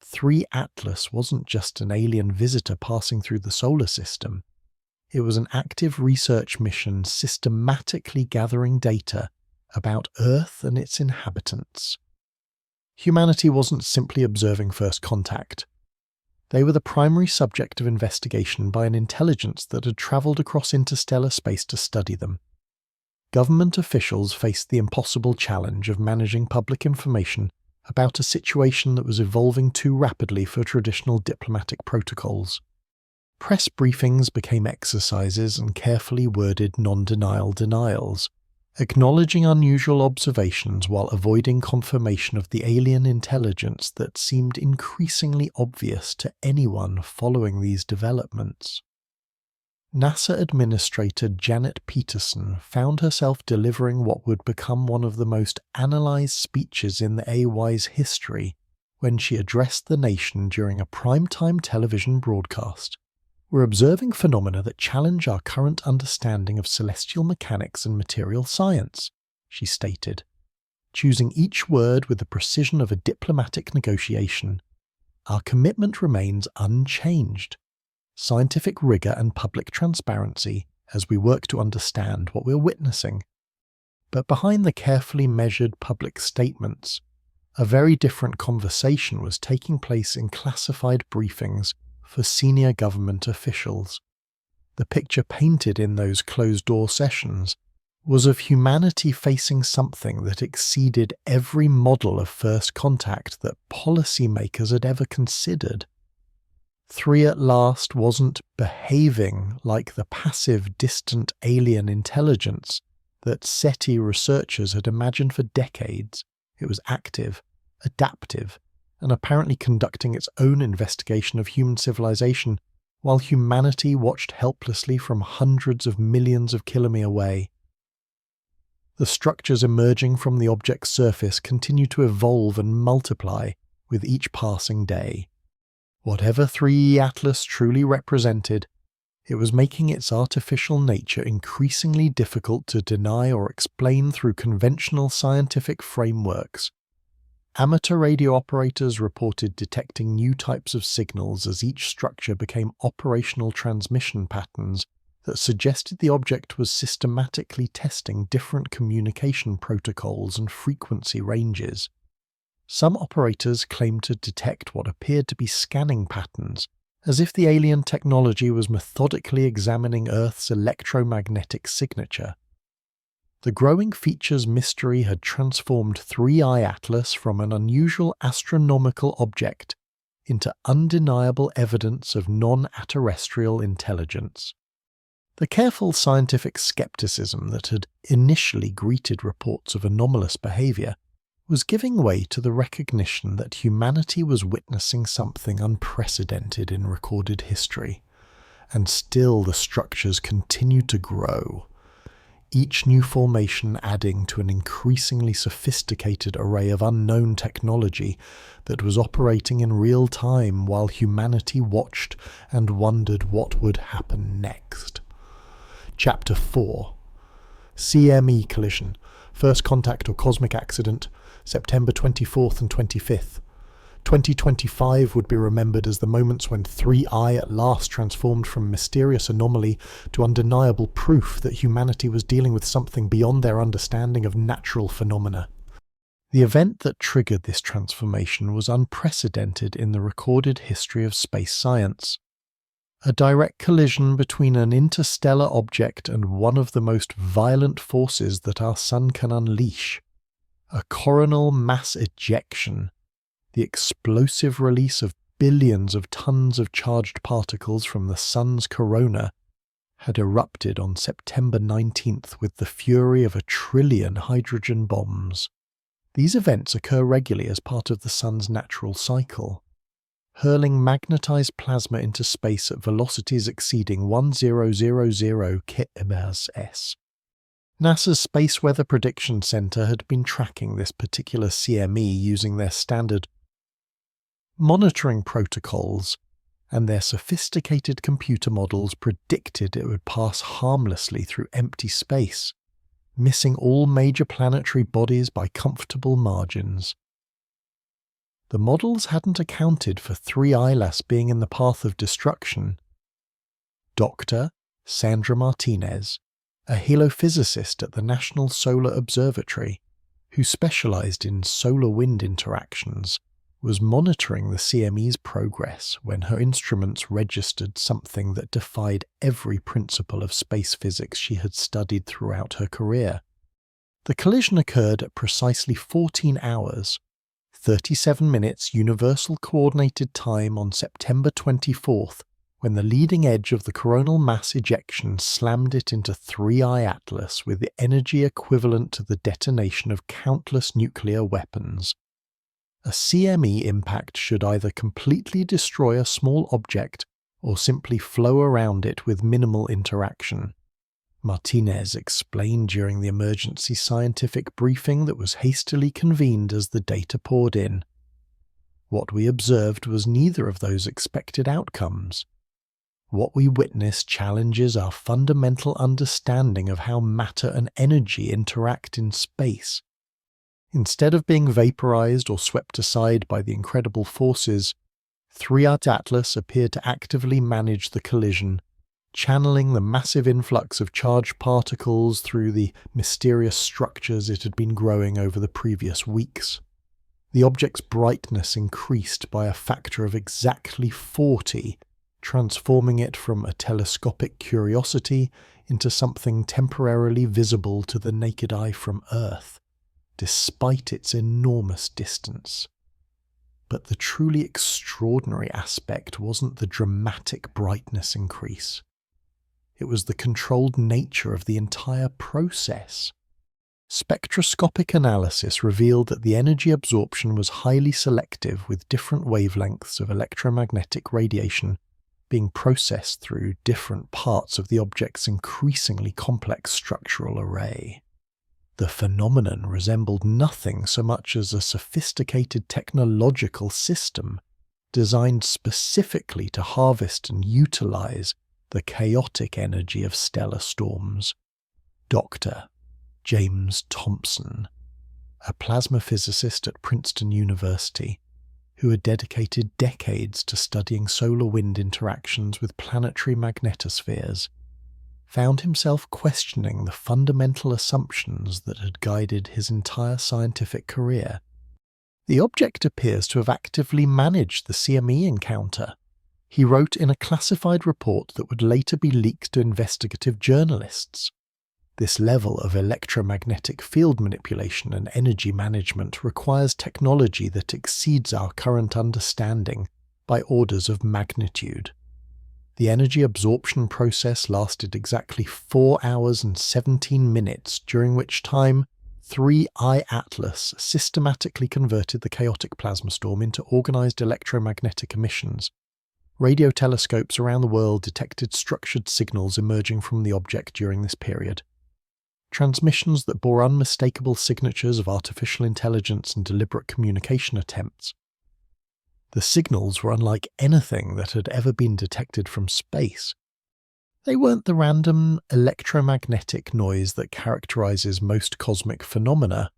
3 Atlas wasn't just an alien visitor passing through the solar system. It was an active research mission systematically gathering data about Earth and its inhabitants. Humanity wasn't simply observing first contact. They were the primary subject of investigation by an intelligence that had travelled across interstellar space to study them. Government officials faced the impossible challenge of managing public information about a situation that was evolving too rapidly for traditional diplomatic protocols. Press briefings became exercises and carefully worded non-denial denials, acknowledging unusual observations while avoiding confirmation of the alien intelligence that seemed increasingly obvious to anyone following these developments. NASA Administrator Janet Peterson found herself delivering what would become one of the most analyzed speeches in the AY's history when she addressed the nation during a primetime television broadcast. We're observing phenomena that challenge our current understanding of celestial mechanics and material science, she stated, choosing each word with the precision of a diplomatic negotiation. Our commitment remains unchanged. Scientific rigor and public transparency as we work to understand what we're witnessing. But behind the carefully measured public statements, a very different conversation was taking place in classified briefings for senior government officials. The picture painted in those closed-door sessions was of humanity facing something that exceeded every model of first contact that policymakers had ever considered. 3 at last wasn't behaving like the passive, distant alien intelligence that SETI researchers had imagined for decades. It was active, adaptive, and apparently conducting its own investigation of human civilization, while humanity watched helplessly from hundreds of millions of kilometers away. The structures emerging from the object's surface continued to evolve and multiply with each passing day. Whatever 3E Atlas truly represented, it was making its artificial nature increasingly difficult to deny or explain through conventional scientific frameworks. Amateur radio operators reported detecting new types of signals as each structure became operational transmission patterns that suggested the object was systematically testing different communication protocols and frequency ranges. Some operators claimed to detect what appeared to be scanning patterns, as if the alien technology was methodically examining Earth's electromagnetic signature. The growing features mystery had transformed 3I Atlas from an unusual astronomical object into undeniable evidence of non-terrestrial intelligence. The careful scientific skepticism that had initially greeted reports of anomalous behavior was giving way to the recognition that humanity was witnessing something unprecedented in recorded history, and still the structures continued to grow, each new formation adding to an increasingly sophisticated array of unknown technology that was operating in real time while humanity watched and wondered what would happen next. Chapter 4. CME Collision, First Contact or Cosmic Accident, September 24th and 25th. 2025 would be remembered as the moments when 3I at last transformed from mysterious anomaly to undeniable proof that humanity was dealing with something beyond their understanding of natural phenomena. The event that triggered this transformation was unprecedented in the recorded history of space science. A direct collision between an interstellar object and one of the most violent forces that our sun can unleash. A coronal mass ejection, the explosive release of billions of tons of charged particles from the sun's corona, had erupted on September 19th with the fury of 1 trillion hydrogen bombs. These events occur regularly as part of the sun's natural cycle, hurling magnetized plasma into space at velocities exceeding 1000 km/s. NASA's Space Weather Prediction Center had been tracking this particular CME using their standard monitoring protocols, and their sophisticated computer models predicted it would pass harmlessly through empty space, missing all major planetary bodies by comfortable margins. The models hadn't accounted for 3I being in the path of destruction. Dr. Sandra Martinez, a halophysicist at the National Solar Observatory, who specialized in solar-wind interactions, was monitoring the CME's progress when her instruments registered something that defied every principle of space physics she had studied throughout her career. The collision occurred at precisely 14 hours, 37 minutes Universal Coordinated Time on September 24th, when the leading edge of the coronal mass ejection slammed it into 3I Atlas with the energy equivalent to the detonation of countless nuclear weapons. A CME impact should either completely destroy a small object or simply flow around it with minimal interaction. Martinez explained during the emergency scientific briefing that was hastily convened as the data poured in. What we observed was neither of those expected outcomes. What we witnessed challenges our fundamental understanding of how matter and energy interact in space. Instead of being vaporized or swept aside by the incredible forces, 3I Atlas appeared to actively manage the collision, channeling the massive influx of charged particles through the mysterious structures it had been growing over the previous weeks. The object's brightness increased by a factor of exactly 40, transforming it from a telescopic curiosity into something temporarily visible to the naked eye from Earth, despite its enormous distance. But the truly extraordinary aspect wasn't the dramatic brightness increase. It was the controlled nature of the entire process. Spectroscopic analysis revealed that the energy absorption was highly selective, with different wavelengths of electromagnetic radiation being processed through different parts of the object's increasingly complex structural array. The phenomenon resembled nothing so much as a sophisticated technological system designed specifically to harvest and utilize the chaotic energy of stellar storms. Dr. James Thompson, a plasma physicist at Princeton University, who had dedicated decades to studying solar wind interactions with planetary magnetospheres, found himself questioning the fundamental assumptions that had guided his entire scientific career. The object appears to have actively managed the CME encounter, he wrote in a classified report that would later be leaked to investigative journalists. This level of electromagnetic field manipulation and energy management requires technology that exceeds our current understanding by orders of magnitude. The energy absorption process lasted exactly 4 hours and 17 minutes, during which time 3I Atlas systematically converted the chaotic plasma storm into organized electromagnetic emissions. Radio telescopes around the world detected structured signals emerging from the object during this period. Transmissions that bore unmistakable signatures of artificial intelligence and deliberate communication attempts. The signals were unlike anything that had ever been detected from space. They weren't the random electromagnetic noise that characterizes most cosmic phenomena,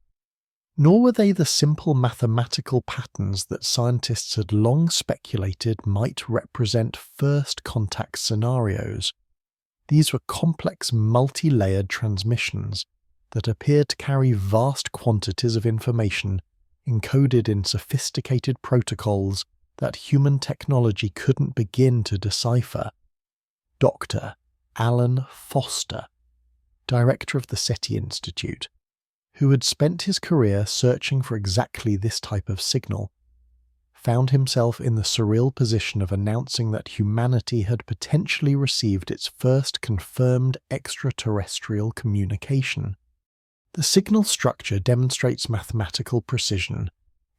nor were they the simple mathematical patterns that scientists had long speculated might represent first contact scenarios. These were complex, multi-layered transmissions that appeared to carry vast quantities of information encoded in sophisticated protocols that human technology couldn't begin to decipher. Dr. Alan Foster, director of the SETI Institute, who had spent his career searching for exactly this type of signal, found himself in the surreal position of announcing that humanity had potentially received its first confirmed extraterrestrial communication. The signal structure demonstrates mathematical precision,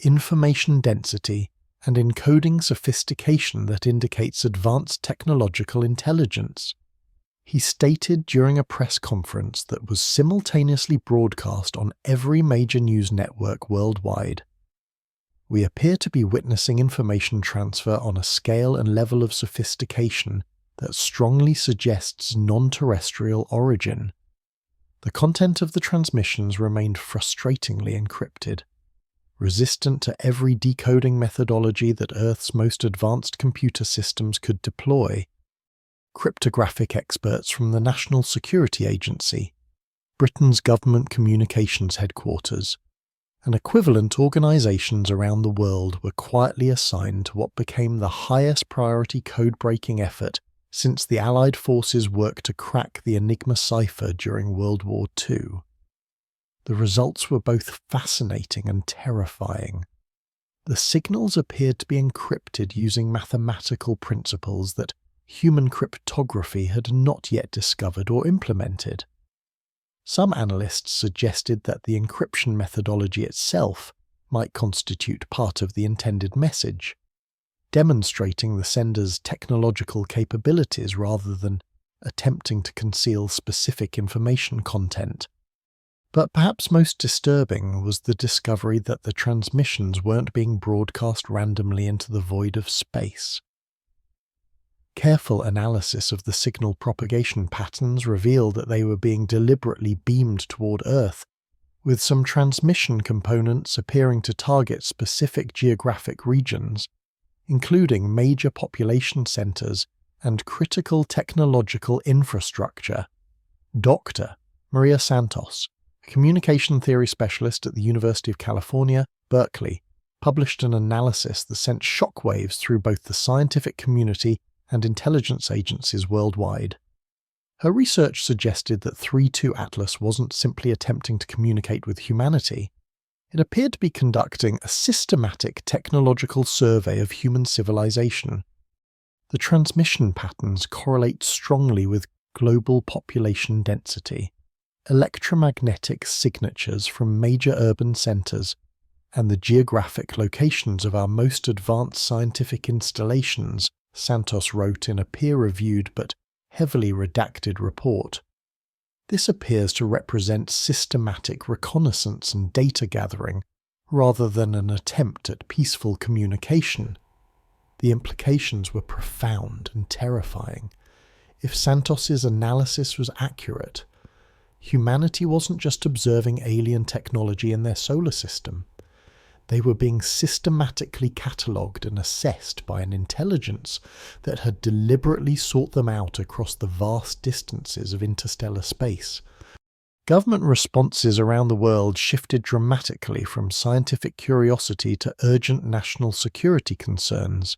information density, and encoding sophistication that indicates advanced technological intelligence. He stated during a press conference that was simultaneously broadcast on every major news network worldwide. We appear to be witnessing information transfer on a scale and level of sophistication that strongly suggests non-terrestrial origin. The content of the transmissions remained frustratingly encrypted, resistant to every decoding methodology that Earth's most advanced computer systems could deploy. Cryptographic experts from the National Security Agency, Britain's government communications headquarters, and equivalent organizations around the world were quietly assigned to what became the highest priority code-breaking effort since the Allied forces worked to crack the Enigma cipher during World War II. The results were both fascinating and terrifying. The signals appeared to be encrypted using mathematical principles that human cryptography had not yet discovered or implemented. Some analysts suggested that the encryption methodology itself might constitute part of the intended message, demonstrating the sender's technological capabilities rather than attempting to conceal specific information content. But perhaps most disturbing was the discovery that the transmissions weren't being broadcast randomly into the void of space. Careful analysis of the signal propagation patterns revealed that they were being deliberately beamed toward Earth, with some transmission components appearing to target specific geographic regions, including major population centers and critical technological infrastructure. Dr. Maria Santos, a communication theory specialist at the University of California, Berkeley, published an analysis that sent shockwaves through both the scientific community and intelligence agencies worldwide. Her research suggested that 3-2 Atlas wasn't simply attempting to communicate with humanity. It appeared to be conducting a systematic technological survey of human civilization. The transmission patterns correlate strongly with global population density, electromagnetic signatures from major urban centres, and the geographic locations of our most advanced scientific installations, Santos wrote in a peer-reviewed but heavily redacted report. This appears to represent systematic reconnaissance and data gathering, rather than an attempt at peaceful communication. The implications were profound and terrifying. If Santos's analysis was accurate, humanity wasn't just observing alien technology in their solar system. They were being systematically catalogued and assessed by an intelligence that had deliberately sought them out across the vast distances of interstellar space. Government responses around the world shifted dramatically from scientific curiosity to urgent national security concerns.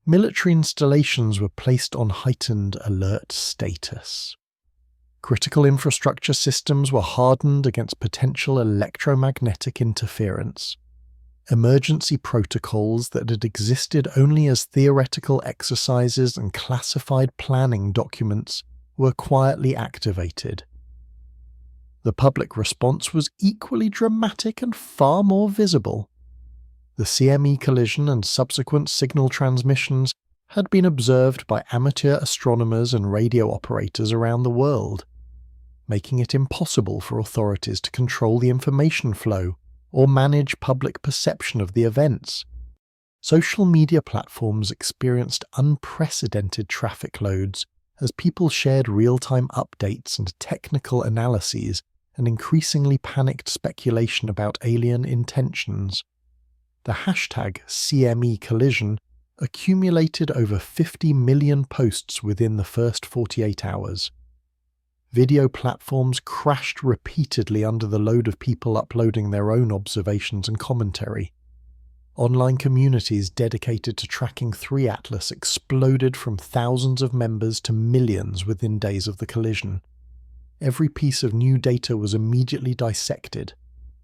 Military installations were placed on heightened alert status. Critical infrastructure systems were hardened against potential electromagnetic interference. Emergency protocols that had existed only as theoretical exercises and classified planning documents were quietly activated. The public response was equally dramatic and far more visible. The CME collision and subsequent signal transmissions had been observed by amateur astronomers and radio operators around the world, making it impossible for authorities to control the information flow or manage public perception of the events. Social media platforms experienced unprecedented traffic loads as people shared real-time updates and technical analyses and increasingly panicked speculation about alien intentions. The hashtag CME collision accumulated over 50 million posts within the first 48 hours. Video platforms crashed repeatedly under the load of people uploading their own observations and commentary. Online communities dedicated to tracking 3 Atlas exploded from thousands of members to millions within days of the collision. Every piece of new data was immediately dissected,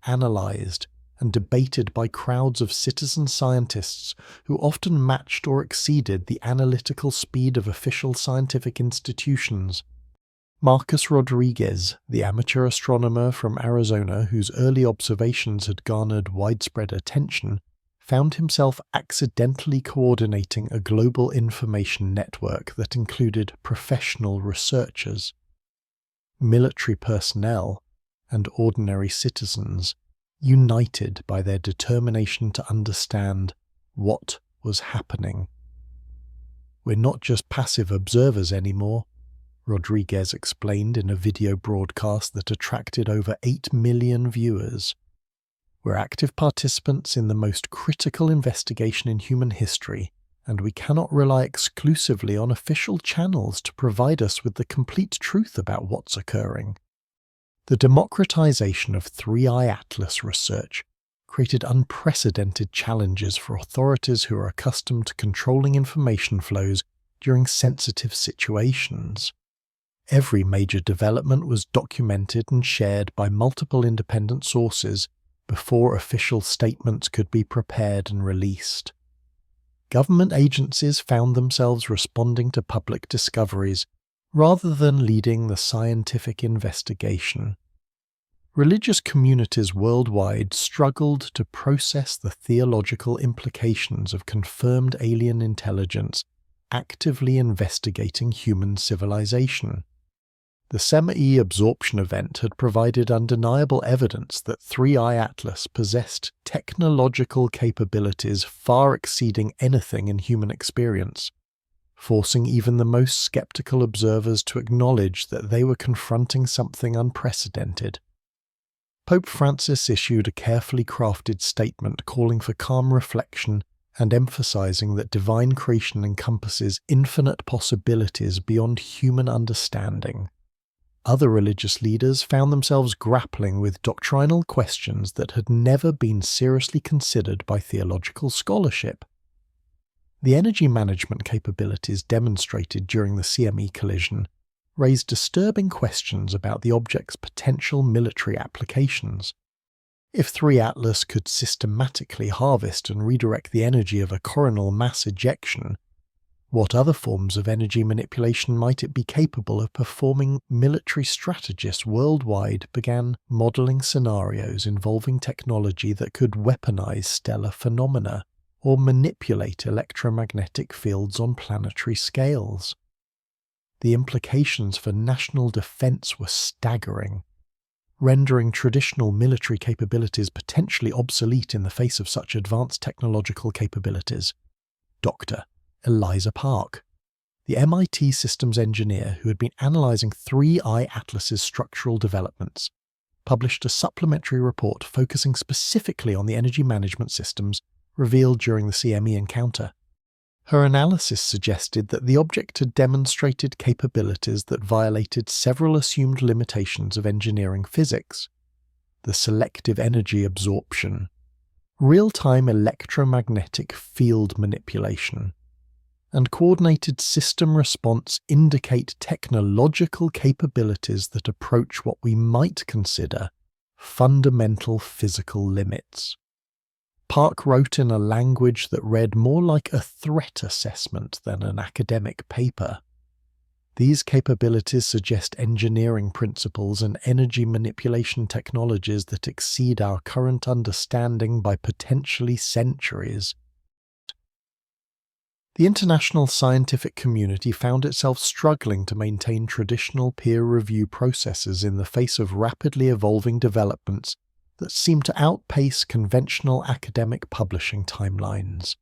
analysed, and debated by crowds of citizen scientists who often matched or exceeded the analytical speed of official scientific institutions. Marcus Rodriguez, the amateur astronomer from Arizona whose early observations had garnered widespread attention, found himself accidentally coordinating a global information network that included professional researchers, military personnel, and ordinary citizens, united by their determination to understand what was happening. "We're not just passive observers anymore," Rodriguez explained in a video broadcast that attracted over 8 million viewers. "We're active participants in the most critical investigation in human history, and we cannot rely exclusively on official channels to provide us with the complete truth about what's occurring." The democratization of 3I Atlas research created unprecedented challenges for authorities who are accustomed to controlling information flows during sensitive situations. Every major development was documented and shared by multiple independent sources before official statements could be prepared and released. Government agencies found themselves responding to public discoveries rather than leading the scientific investigation. Religious communities worldwide struggled to process the theological implications of confirmed alien intelligence actively investigating human civilization. The SEMA-E absorption event had provided undeniable evidence that 3I Atlas possessed technological capabilities far exceeding anything in human experience, forcing even the most skeptical observers to acknowledge that they were confronting something unprecedented. Pope Francis issued a carefully crafted statement calling for calm reflection and emphasizing that divine creation encompasses infinite possibilities beyond human understanding. Other religious leaders found themselves grappling with doctrinal questions that had never been seriously considered by theological scholarship. The energy management capabilities demonstrated during the CME collision raised disturbing questions about the object's potential military applications. If 3 Atlas could systematically harvest and redirect the energy of a coronal mass ejection, What other forms of energy manipulation might it be capable of performing? Military strategists worldwide began modeling scenarios involving technology that could weaponize stellar phenomena or manipulate electromagnetic fields on planetary scales. The implications for national defense were staggering, rendering traditional military capabilities potentially obsolete in the face of such advanced technological capabilities. Dr. Eliza Park, the MIT systems engineer who had been analyzing 3I Atlas's structural developments, published a supplementary report focusing specifically on the energy management systems revealed during the CME encounter. Her analysis suggested that the object had demonstrated capabilities that violated several assumed limitations of engineering physics: the selective energy absorption, real-time electromagnetic field manipulation, and coordinated system response indicate technological capabilities that approach what we might consider fundamental physical limits. Park wrote in a language that read more like a threat assessment than an academic paper. These capabilities suggest engineering principles and energy manipulation technologies that exceed our current understanding by potentially centuries. The international scientific community found itself struggling to maintain traditional peer review processes in the face of rapidly evolving developments that seemed to outpace conventional academic publishing timelines.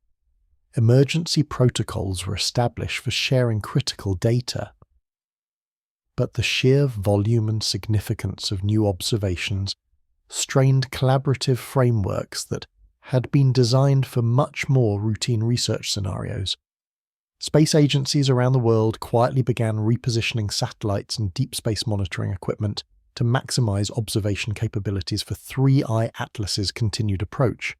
Emergency protocols were established for sharing critical data, but the sheer volume and significance of new observations strained collaborative frameworks that had been designed for much more routine research scenarios. Space agencies around the world quietly began repositioning satellites and deep space monitoring equipment to maximize observation capabilities for 3I Atlas's continued approach.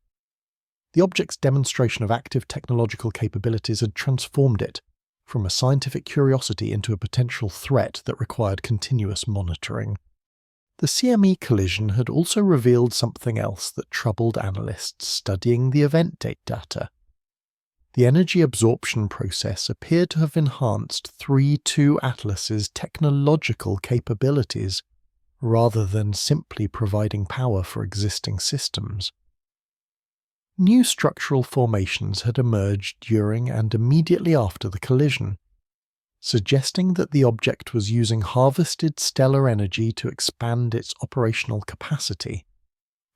The object's demonstration of active technological capabilities had transformed it from a scientific curiosity into a potential threat that required continuous monitoring. The CME collision had also revealed something else that troubled analysts studying the event data. The energy absorption process appeared to have enhanced 3-2 Atlas's technological capabilities rather than simply providing power for existing systems. New structural formations had emerged during and immediately after the collision, suggesting that the object was using harvested stellar energy to expand its operational capacity.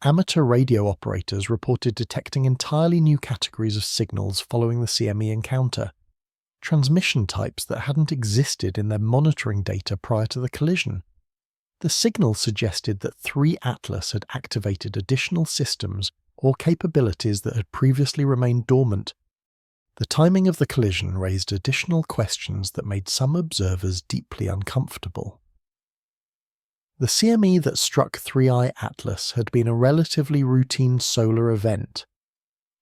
Amateur radio operators reported detecting entirely new categories of signals following the CME encounter, transmission types that hadn't existed in their monitoring data prior to the collision. The signal suggested that 3 Atlas had activated additional systems or capabilities that had previously remained dormant. The timing of the collision raised additional questions that made some observers deeply uncomfortable. The CME that struck 3I Atlas had been a relatively routine solar event,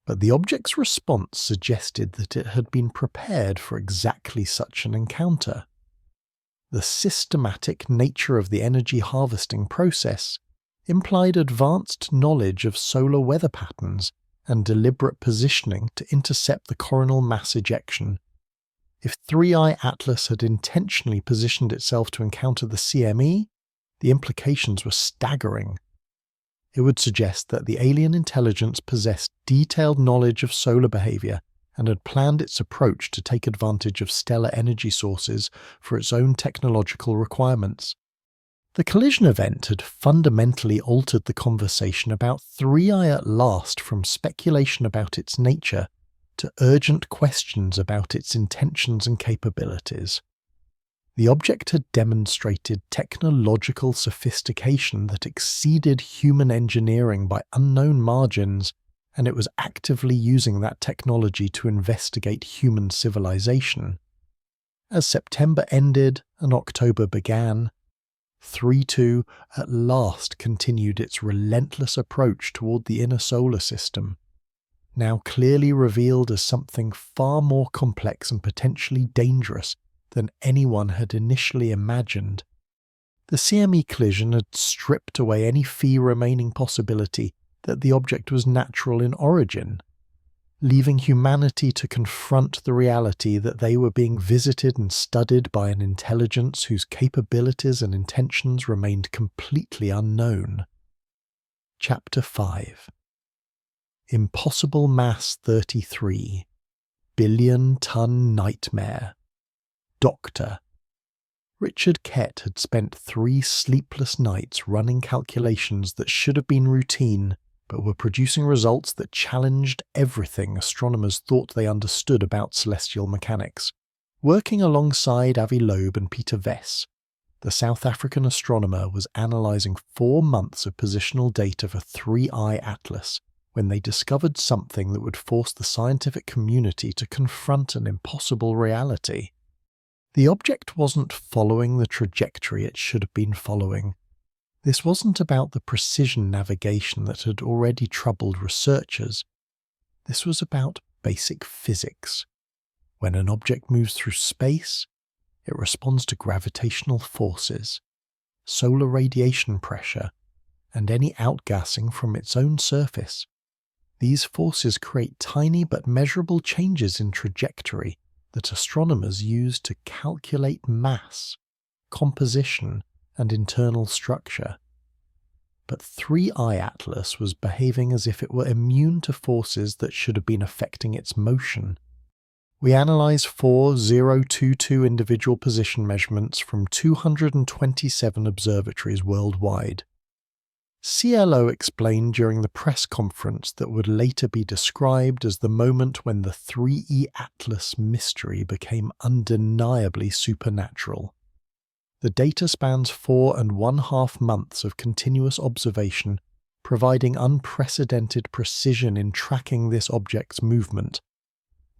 but the object's response suggested that it had been prepared for exactly such an encounter. The systematic nature of the energy harvesting process implied advanced knowledge of solar weather patterns and deliberate positioning to intercept the coronal mass ejection. If 3I Atlas had intentionally positioned itself to encounter the CME, the implications were staggering. It would suggest that the alien intelligence possessed detailed knowledge of solar behavior and had planned its approach to take advantage of stellar energy sources for its own technological requirements. The collision event had fundamentally altered the conversation about 3I at last from speculation about its nature to urgent questions about its intentions and capabilities. The object had demonstrated technological sophistication that exceeded human engineering by unknown margins, and it was actively using that technology to investigate human civilization. As September ended and October began, 3-2 at last continued its relentless approach toward the inner solar system, now clearly revealed as something far more complex and potentially dangerous than anyone had initially imagined. The CME collision had stripped away any remaining possibility that the object was natural in origin. leaving humanity to confront the reality that they were being visited and studied by an intelligence whose capabilities and intentions remained completely unknown. Chapter 5. Impossible Mass 33. Billion-ton nightmare. Doctor. Richard Kett had spent 3 sleepless nights running calculations that should have been routine, but were producing results that challenged everything astronomers thought they understood about celestial mechanics. Working alongside Avi Loeb and Peter Vess, the South African astronomer was analysing 4 months of positional data for 3I Atlas when they discovered something that would force the scientific community to confront an impossible reality. The object wasn't following the trajectory it should have been following. This wasn't about the precision navigation that had already troubled researchers. This was about basic physics. When an object moves through space, it responds to gravitational forces, solar radiation pressure, and any outgassing from its own surface. These forces create tiny but measurable changes in trajectory that astronomers use to calculate mass, composition, and internal structure. But 3I Atlas was behaving as if it were immune to forces that should have been affecting its motion. We analysed 4022 individual position measurements from 227 observatories worldwide. CLO explained during the press conference that would later be described as the moment when the 3E Atlas mystery became undeniably supernatural. The data spans 4.5 months of continuous observation, providing unprecedented precision in tracking this object's movement.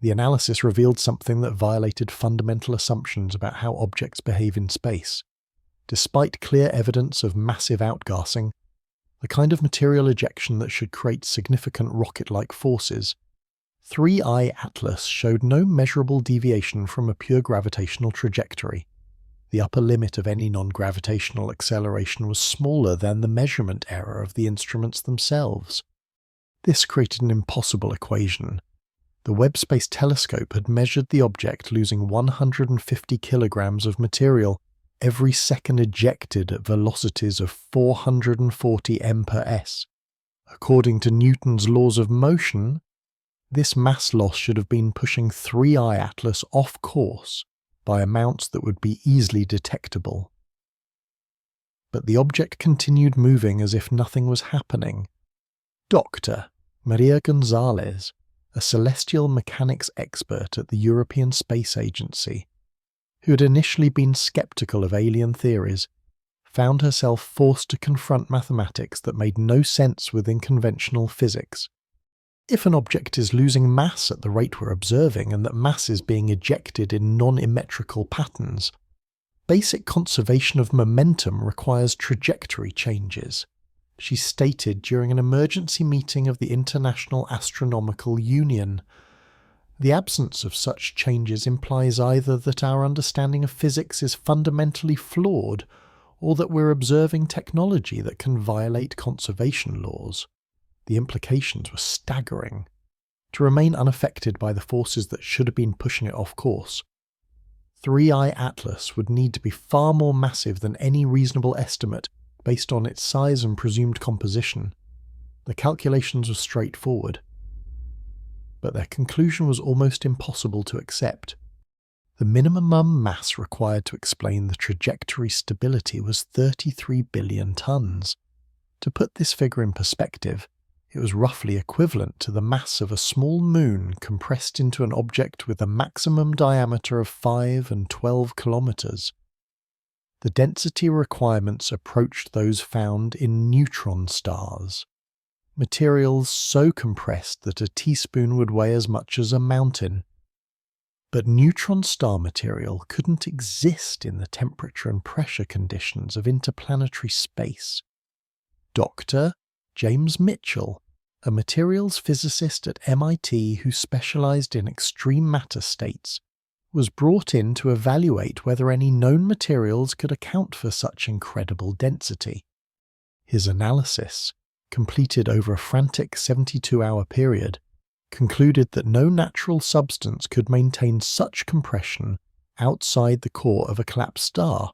The analysis revealed something that violated fundamental assumptions about how objects behave in space. Despite clear evidence of massive outgassing, the kind of material ejection that should create significant rocket-like forces, 3I Atlas showed no measurable deviation from a pure gravitational trajectory. The upper limit of any non-gravitational acceleration was smaller than the measurement error of the instruments themselves. This created an impossible equation. The Webb Space Telescope had measured the object losing 150 kilograms of material every second ejected at velocities of 440 m/s. According to Newton's laws of motion, this mass loss should have been pushing 3I Atlas off course by amounts that would be easily detectable. But the object continued moving as if nothing was happening. Dr. Maria Gonzalez, a celestial mechanics expert at the European Space Agency, who had initially been skeptical of alien theories, found herself forced to confront mathematics that made no sense within conventional physics. If an object is losing mass at the rate we're observing and that mass is being ejected in non-immetrical patterns, basic conservation of momentum requires trajectory changes, she stated during an emergency meeting of the International Astronomical Union. The absence of such changes implies either that our understanding of physics is fundamentally flawed, or that we're observing technology that can violate conservation laws. The implications were staggering. To remain unaffected by the forces that should have been pushing it off course, 3I Atlas would need to be far more massive than any reasonable estimate based on its size and presumed composition. The calculations were straightforward, but their conclusion was almost impossible to accept. The minimum mass required to explain the trajectory stability was 33 billion tons. To put this figure in perspective, it was roughly equivalent to the mass of a small moon compressed into an object with a maximum diameter of 5 and 12 kilometers. The density requirements approached those found in neutron stars, materials so compressed that a teaspoon would weigh as much as a mountain. But neutron star material couldn't exist in the temperature and pressure conditions of interplanetary space. Dr. James Mitchell, a materials physicist at MIT who specialized in extreme matter states, was brought in to evaluate whether any known materials could account for such incredible density. His analysis, completed over a frantic 72-hour period, concluded that no natural substance could maintain such compression outside the core of a collapsed star.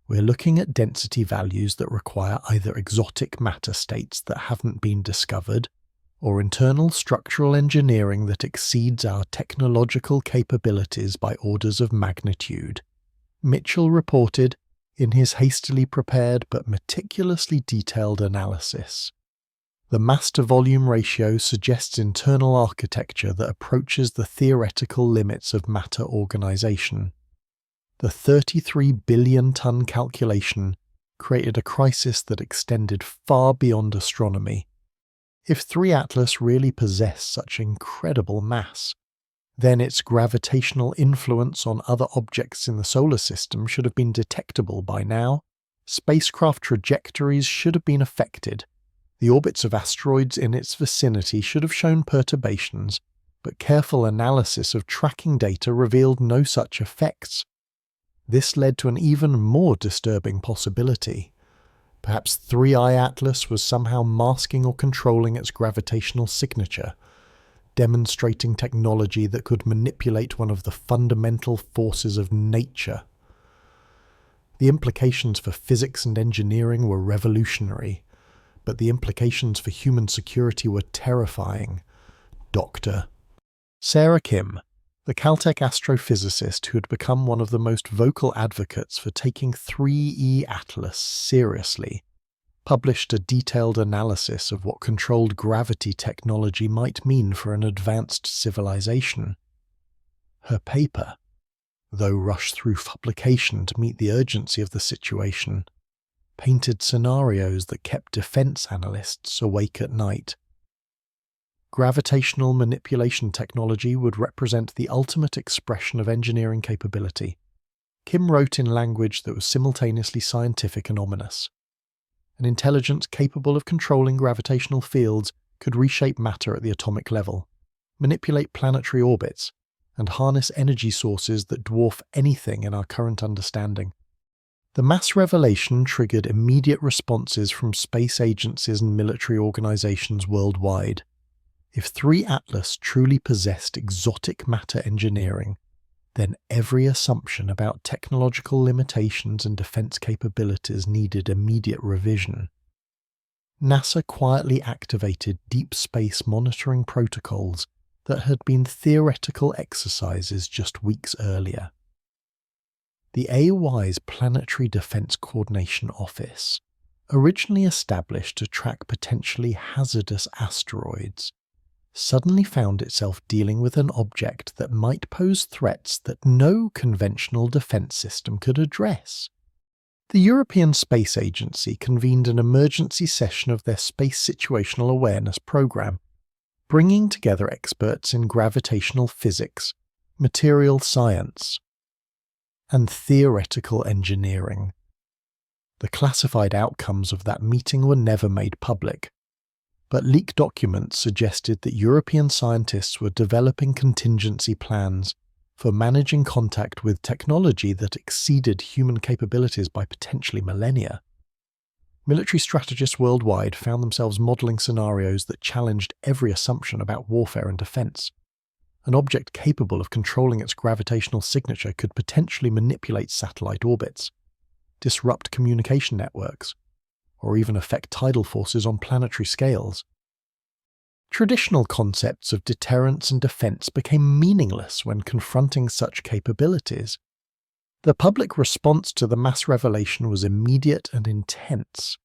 We're looking at density values that require either exotic matter states that haven't been discovered, or internal structural engineering that exceeds our technological capabilities by orders of magnitude, Mitchell reported in his hastily prepared but meticulously detailed analysis. The mass-to-volume ratio suggests internal architecture that approaches the theoretical limits of matter organization. The 33 billion ton calculation created a crisis that extended far beyond astronomy. If 3 Atlas really possessed such incredible mass, then its gravitational influence on other objects in the solar system should have been detectable by now. Spacecraft trajectories should have been affected. The orbits of asteroids in its vicinity should have shown perturbations, but careful analysis of tracking data revealed no such effects. This led to an even more disturbing possibility. Perhaps 3I Atlas was somehow masking or controlling its gravitational signature, demonstrating technology that could manipulate one of the fundamental forces of nature. The implications for physics and engineering were revolutionary, but the implications for human security were terrifying. Dr. Sarah Kim, the Caltech astrophysicist who had become one of the most vocal advocates for taking 3E Atlas seriously, published a detailed analysis of what controlled gravity technology might mean for an advanced civilization. Her paper, though rushed through publication to meet the urgency of the situation, painted scenarios that kept defense analysts awake at night. Gravitational manipulation technology would represent the ultimate expression of engineering capability. Kim wrote in language that was simultaneously scientific and ominous. An intelligence capable of controlling gravitational fields could reshape matter at the atomic level, manipulate planetary orbits, and harness energy sources that dwarf anything in our current understanding. The mass revelation triggered immediate responses from space agencies and military organizations worldwide. If 3 Atlas truly possessed exotic matter engineering, then every assumption about technological limitations and defense capabilities needed immediate revision. NASA quietly activated deep space monitoring protocols that had been theoretical exercises just weeks earlier. The AOI's Planetary Defense Coordination Office, originally established to track potentially hazardous asteroids, suddenly found itself dealing with an object that might pose threats that no conventional defense system could address. The European Space Agency convened an emergency session of their Space Situational Awareness program, bringing together experts in gravitational physics, material science, and theoretical engineering. The classified outcomes of that meeting were never made public, but leaked documents suggested that European scientists were developing contingency plans for managing contact with technology that exceeded human capabilities by potentially millennia. Military strategists worldwide found themselves modeling scenarios that challenged every assumption about warfare and defense. An object capable of controlling its gravitational signature could potentially manipulate satellite orbits, disrupt communication networks, or even affect tidal forces on planetary scales. Traditional concepts of deterrence and defense became meaningless when confronting such capabilities. The public response to the mass revelation was immediate and intense.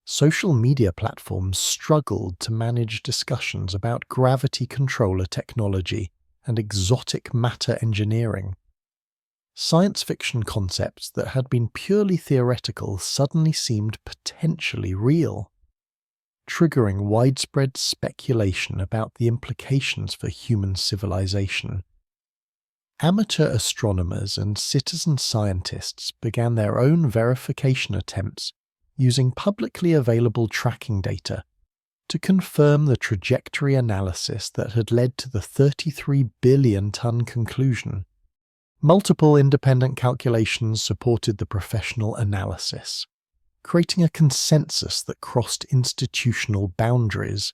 Social media platforms struggled to manage discussions about gravity controller technology and exotic matter engineering. Science fiction concepts that had been purely theoretical suddenly seemed potentially real, triggering widespread speculation about the implications for human civilization. Amateur astronomers and citizen scientists began their own verification attempts using publicly available tracking data to confirm the trajectory analysis that had led to the 33 billion ton conclusion. Multiple independent calculations supported the professional analysis, creating a consensus that crossed institutional boundaries.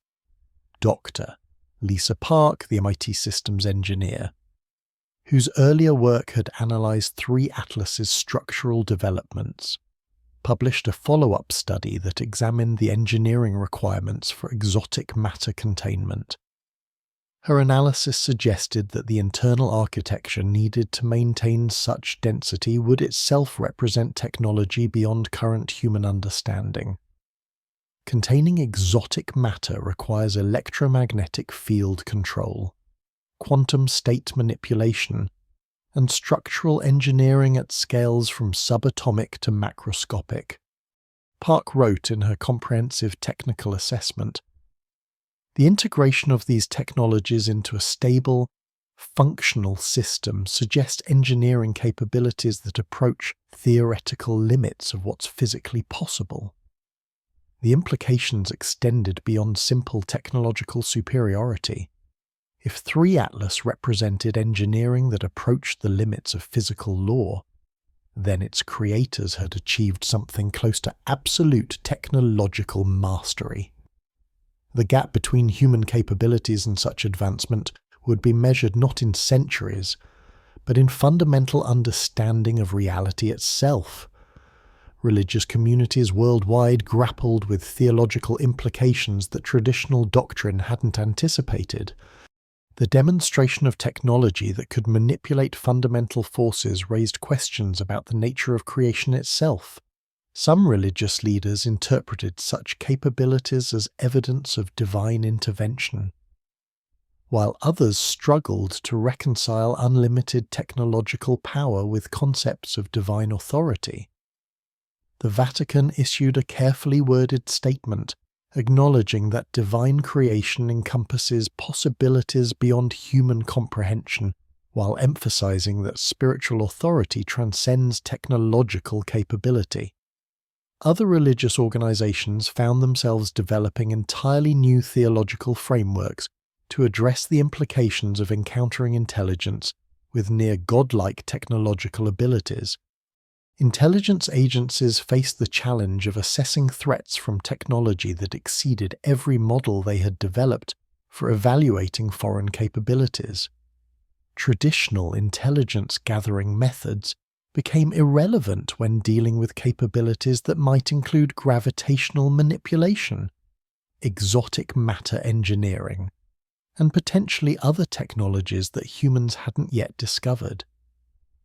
Dr. Lisa Park, the MIT systems engineer, whose earlier work had analysed 3 atlases' structural developments, published a follow-up study that examined the engineering requirements for exotic matter containment. Her analysis suggested that the internal architecture needed to maintain such density would itself represent technology beyond current human understanding. Containing exotic matter requires electromagnetic field control, quantum state manipulation, and structural engineering at scales from subatomic to macroscopic. Park wrote in her comprehensive technical assessment, "The integration of these technologies into a stable, functional system suggests engineering capabilities that approach theoretical limits of what's physically possible. The implications extended beyond simple technological superiority. If 3 Atlas represented engineering that approached the limits of physical law, then its creators had achieved something close to absolute technological mastery. The gap between human capabilities and such advancement would be measured not in centuries, but in fundamental understanding of reality itself. Religious communities worldwide grappled with theological implications that traditional doctrine hadn't anticipated. The demonstration of technology that could manipulate fundamental forces raised questions about the nature of creation itself. Some religious leaders interpreted such capabilities as evidence of divine intervention, while others struggled to reconcile unlimited technological power with concepts of divine authority. The Vatican issued a carefully worded statement acknowledging that divine creation encompasses possibilities beyond human comprehension, while emphasizing that spiritual authority transcends technological capability. Other religious organizations found themselves developing entirely new theological frameworks to address the implications of encountering intelligence with near godlike technological abilities. Intelligence agencies faced the challenge of assessing threats from technology that exceeded every model they had developed for evaluating foreign capabilities. Traditional intelligence gathering methods became irrelevant when dealing with capabilities that might include gravitational manipulation, exotic matter engineering, and potentially other technologies that humans hadn't yet discovered.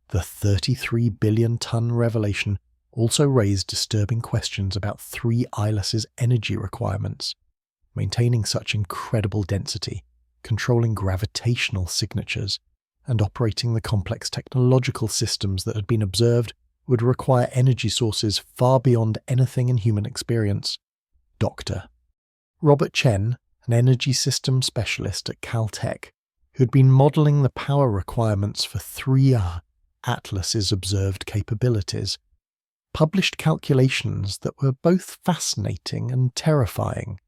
The 33-billion-ton revelation also raised disturbing questions about 3 Atlas's energy requirements. Maintaining such incredible density, controlling gravitational signatures, and operating the complex technological systems that had been observed would require energy sources far beyond anything in human experience. Dr. Robert Chen, an energy systems specialist at Caltech, who had been modeling the power requirements for 3 Atlas's observed capabilities, published calculations that were both fascinating and terrifying.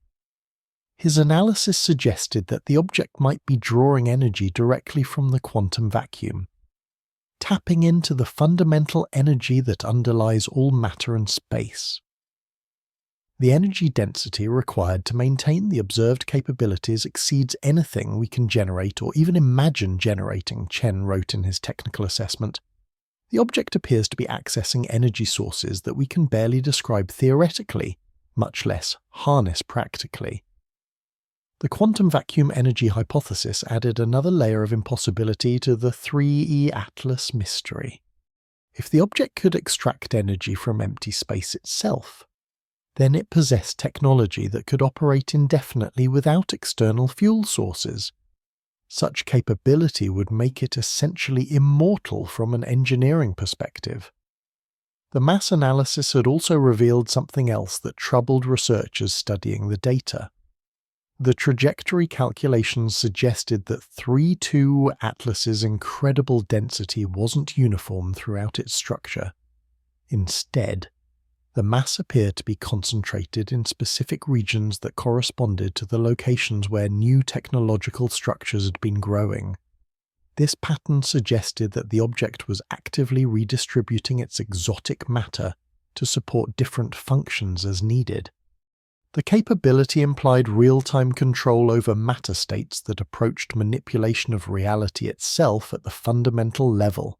His analysis suggested that the object might be drawing energy directly from the quantum vacuum, tapping into the fundamental energy that underlies all matter and space. The energy density required to maintain the observed capabilities exceeds anything we can generate or even imagine generating, Chen wrote in his technical assessment. The object appears to be accessing energy sources that we can barely describe theoretically, much less harness practically. The quantum vacuum energy hypothesis added another layer of impossibility to the 3 Atlas mystery. If the object could extract energy from empty space itself, then it possessed technology that could operate indefinitely without external fuel sources. Such capability would make it essentially immortal from an engineering perspective. The mass analysis had also revealed something else that troubled researchers studying the data. The trajectory calculations suggested that 3-2 Atlas's incredible density wasn't uniform throughout its structure. Instead, the mass appeared to be concentrated in specific regions that corresponded to the locations where new technological structures had been growing. This pattern suggested that the object was actively redistributing its exotic matter to support different functions as needed. The capability implied real-time control over matter states that approached manipulation of reality itself at the fundamental level.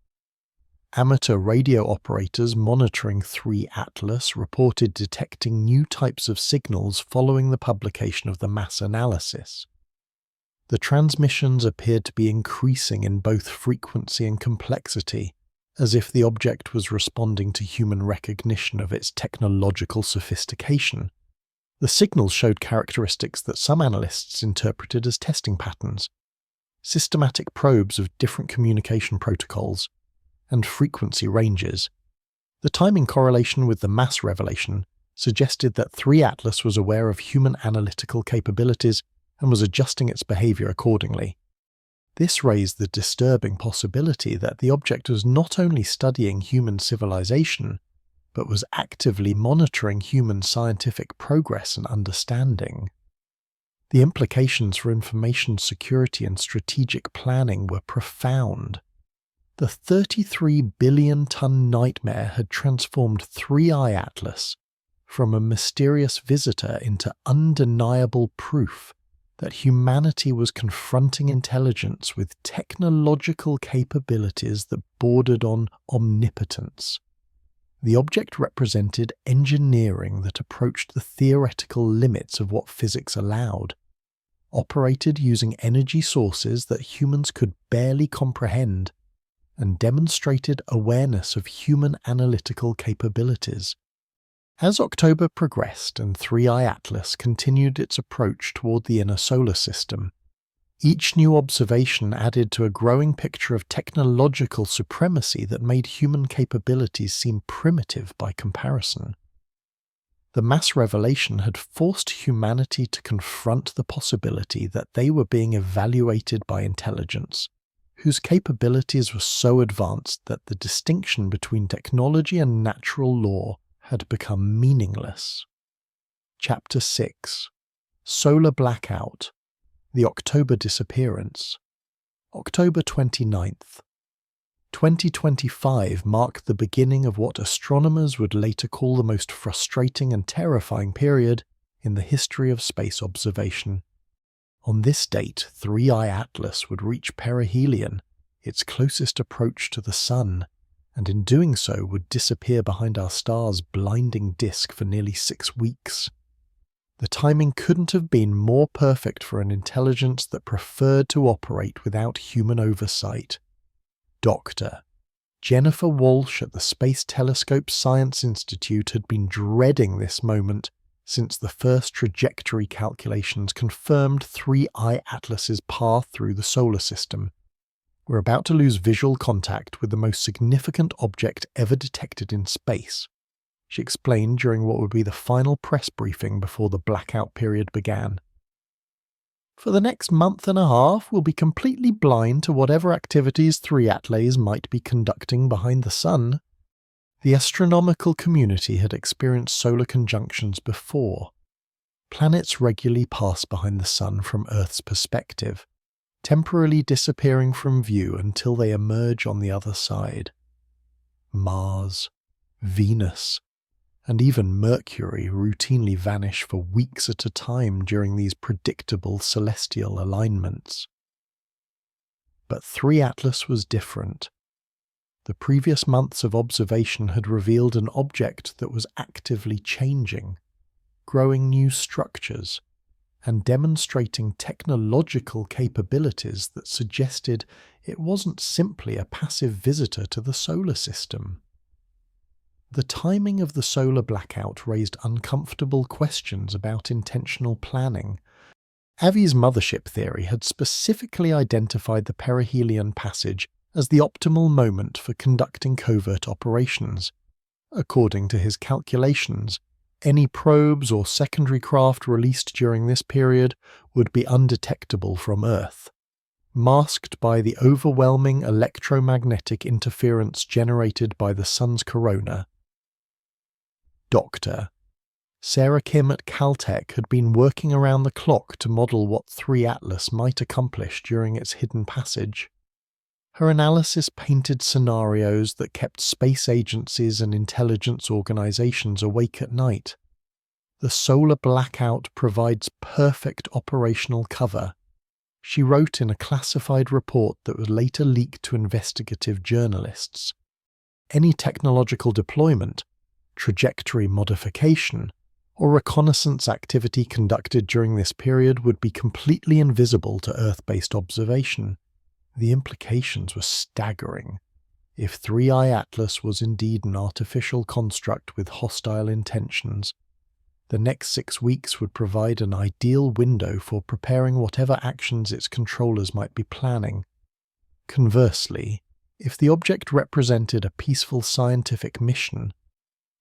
Amateur radio operators monitoring 3 Atlas reported detecting new types of signals following the publication of the mass analysis. The transmissions appeared to be increasing in both frequency and complexity, as if the object was responding to human recognition of its technological sophistication. The signals showed characteristics that some analysts interpreted as testing patterns, systematic probes of different communication protocols, and frequency ranges. The timing correlation with the mass revelation suggested that 3 Atlas was aware of human analytical capabilities and was adjusting its behavior accordingly. This raised the disturbing possibility that the object was not only studying human civilization, but was actively monitoring human scientific progress and understanding. The implications for information security and strategic planning were profound. The 33-billion-ton nightmare had transformed 3I Atlas from a mysterious visitor into undeniable proof that humanity was confronting intelligence with technological capabilities that bordered on omnipotence. The object represented engineering that approached the theoretical limits of what physics allowed, operated using energy sources that humans could barely comprehend, and demonstrated awareness of human analytical capabilities. As October progressed and 3I Atlas continued its approach toward the inner solar system, each new observation added to a growing picture of technological supremacy that made human capabilities seem primitive by comparison. The mass revelation had forced humanity to confront the possibility that they were being evaluated by intelligence, whose capabilities were so advanced that the distinction between technology and natural law had become meaningless. Chapter 6: Solar Blackout. The October Disappearance. October 29th. 2025 marked the beginning of what astronomers would later call the most frustrating and terrifying period in the history of space observation. On this date, 3I Atlas would reach perihelion, its closest approach to the Sun, and in doing so would disappear behind our star's blinding disk for nearly 6 weeks. The timing couldn't have been more perfect for an intelligence that preferred to operate without human oversight. Dr. Jennifer Walsh at the Space Telescope Science Institute had been dreading this moment since the first trajectory calculations confirmed 3I Atlas's path through the solar system. We're about to lose visual contact with the most significant object ever detected in space, she explained during what would be the final press briefing before the blackout period began. For the next month and a half, we'll be completely blind to whatever activities 3 Atlas might be conducting behind the Sun. The astronomical community had experienced solar conjunctions before. Planets regularly pass behind the Sun from Earth's perspective, temporarily disappearing from view until they emerge on the other side. Mars, Venus, and even Mercury routinely vanish for weeks at a time during these predictable celestial alignments. But 3 Atlas was different. The previous months of observation had revealed an object that was actively changing, growing new structures, and demonstrating technological capabilities that suggested it wasn't simply a passive visitor to the solar system. The timing of the solar blackout raised uncomfortable questions about intentional planning. Avi's mothership theory had specifically identified the perihelion passage as the optimal moment for conducting covert operations. According to his calculations, any probes or secondary craft released during this period would be undetectable from Earth, masked by the overwhelming electromagnetic interference generated by the Sun's corona. Dr. Sarah Kim at Caltech had been working around the clock to model what 3 Atlas might accomplish during its hidden passage. Her analysis painted scenarios that kept space agencies and intelligence organizations awake at night. The solar blackout provides perfect operational cover, she wrote in a classified report that was later leaked to investigative journalists. Any technological deployment, trajectory modification, or reconnaissance activity conducted during this period would be completely invisible to Earth-based observation. The implications were staggering. If 3i Atlas was indeed an artificial construct with hostile intentions, the next 6 weeks would provide an ideal window for preparing whatever actions its controllers might be planning. Conversely, if the object represented a peaceful scientific mission,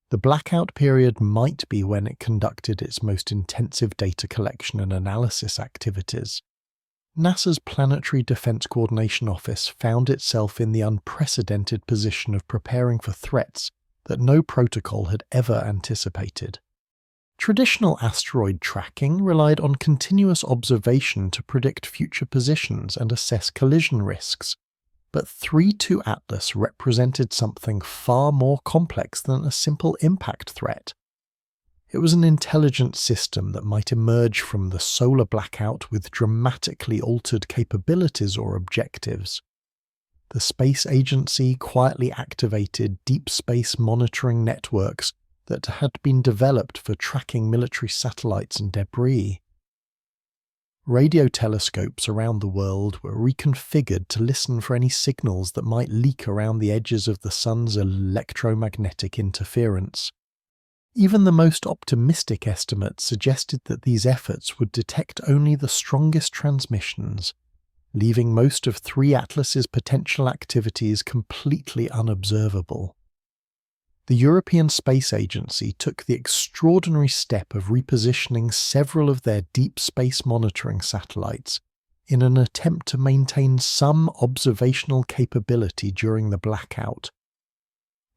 the blackout period might be when it conducted its most intensive data collection and analysis activities. NASA's Planetary Defense Coordination Office found itself in the unprecedented position of preparing for threats that no protocol had ever anticipated. Traditional asteroid tracking relied on continuous observation to predict future positions and assess collision risks, but 3.2 Atlas represented something far more complex than a simple impact threat. It was an intelligent system that might emerge from the solar blackout with dramatically altered capabilities or objectives. The space agency quietly activated deep space monitoring networks that had been developed for tracking military satellites and debris. Radio telescopes around the world were reconfigured to listen for any signals that might leak around the edges of the sun's electromagnetic interference. Even the most optimistic estimates suggested that these efforts would detect only the strongest transmissions, leaving most of 3 Atlas's potential activities completely unobservable. The European Space Agency took the extraordinary step of repositioning several of their deep space monitoring satellites in an attempt to maintain some observational capability during the blackout.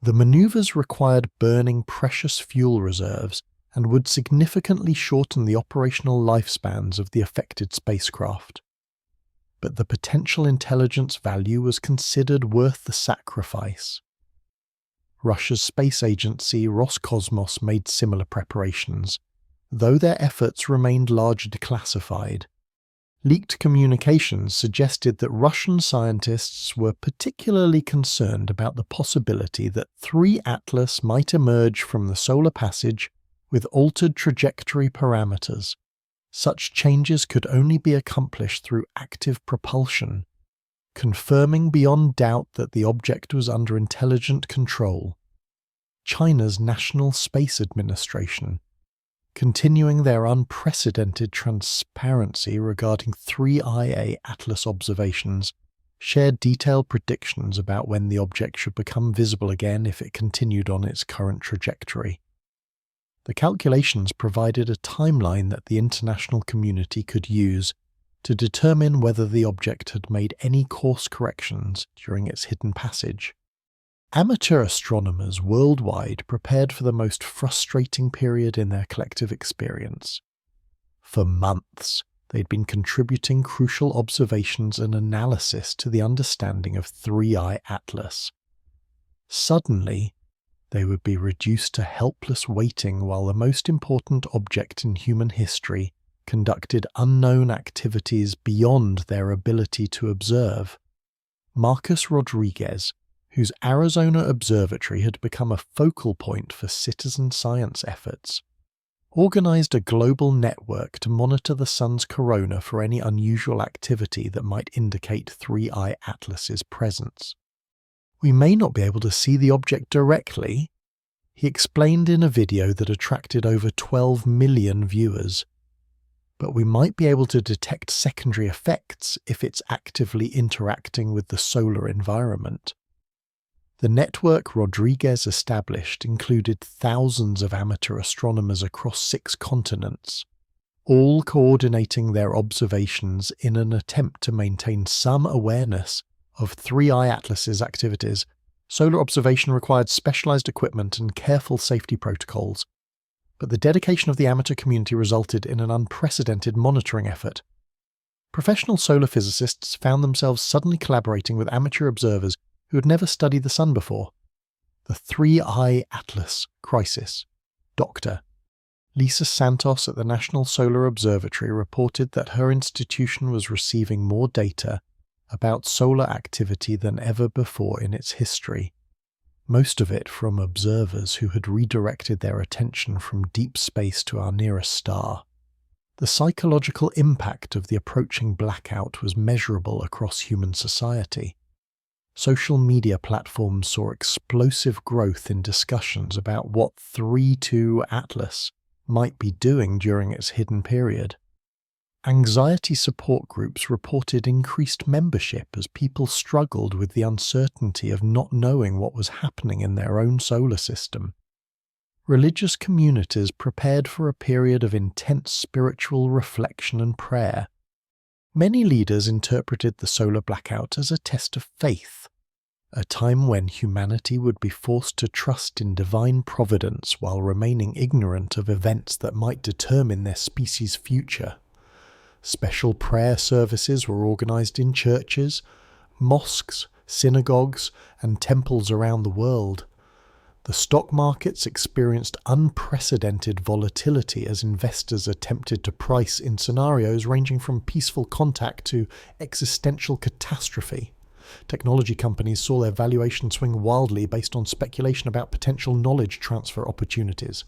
The maneuvers required burning precious fuel reserves and would significantly shorten the operational lifespans of the affected spacecraft. But the potential intelligence value was considered worth the sacrifice. Russia's space agency Roscosmos made similar preparations, though their efforts remained largely classified. Leaked communications suggested that Russian scientists were particularly concerned about the possibility that 3 Atlas might emerge from the solar passage with altered trajectory parameters. Such changes could only be accomplished through active propulsion, confirming beyond doubt that the object was under intelligent control. China's National Space Administration, continuing their unprecedented transparency regarding 3IA Atlas observations, shared detailed predictions about when the object should become visible again if it continued on its current trajectory. The calculations provided a timeline that the international community could use to determine whether the object had made any course corrections during its hidden passage. Amateur astronomers worldwide prepared for the most frustrating period in their collective experience. For months, they'd been contributing crucial observations and analysis to the understanding of 3I Atlas. Suddenly, they would be reduced to helpless waiting while the most important object in human history conducted unknown activities beyond their ability to observe. Marcus Rodriguez, whose Arizona Observatory had become a focal point for citizen science efforts, organized a global network to monitor the sun's corona for any unusual activity that might indicate 3I Atlas's presence. "We may not be able to see the object directly," he explained in a video that attracted over 12 million viewers. "But we might be able to detect secondary effects if it's actively interacting with the solar environment." The network Rodriguez established included thousands of amateur astronomers across 6 continents, all coordinating their observations in an attempt to maintain some awareness of 3I Atlas's activities. Solar observation required specialized equipment and careful safety protocols, but the dedication of the amateur community resulted in an unprecedented monitoring effort. Professional solar physicists found themselves suddenly collaborating with amateur observers who had never studied the sun before. The 3I Atlas crisis. Dr. Lisa Santos at the National Solar Observatory reported that her institution was receiving more data about solar activity than ever before in its history, most of it from observers who had redirected their attention from deep space to our nearest star. The psychological impact of the approaching blackout was measurable across human society. Social media platforms saw explosive growth in discussions about what 3.2 Atlas might be doing during its hidden period. Anxiety support groups reported increased membership as people struggled with the uncertainty of not knowing what was happening in their own solar system. Religious communities prepared for a period of intense spiritual reflection and prayer. Many leaders interpreted the solar blackout as a test of faith, a time when humanity would be forced to trust in divine providence while remaining ignorant of events that might determine their species' future. Special prayer services were organized in churches, mosques, synagogues, and temples around the world. The stock markets experienced unprecedented volatility as investors attempted to price in scenarios ranging from peaceful contact to existential catastrophe. Technology companies saw their valuation swing wildly based on speculation about potential knowledge transfer opportunities.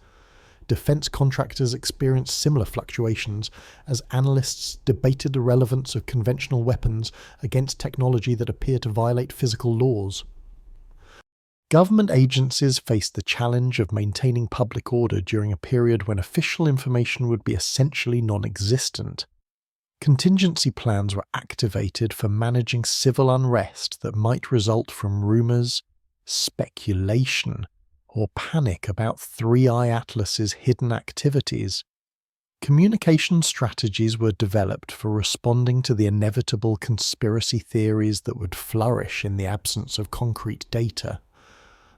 Defense contractors experienced similar fluctuations as analysts debated the relevance of conventional weapons against technology that appeared to violate physical laws. Government agencies faced the challenge of maintaining public order during a period when official information would be essentially non-existent. Contingency plans were activated for managing civil unrest that might result from rumors, speculation, or panic about 3i Atlas's hidden activities. Communication strategies were developed for responding to the inevitable conspiracy theories that would flourish in the absence of concrete data.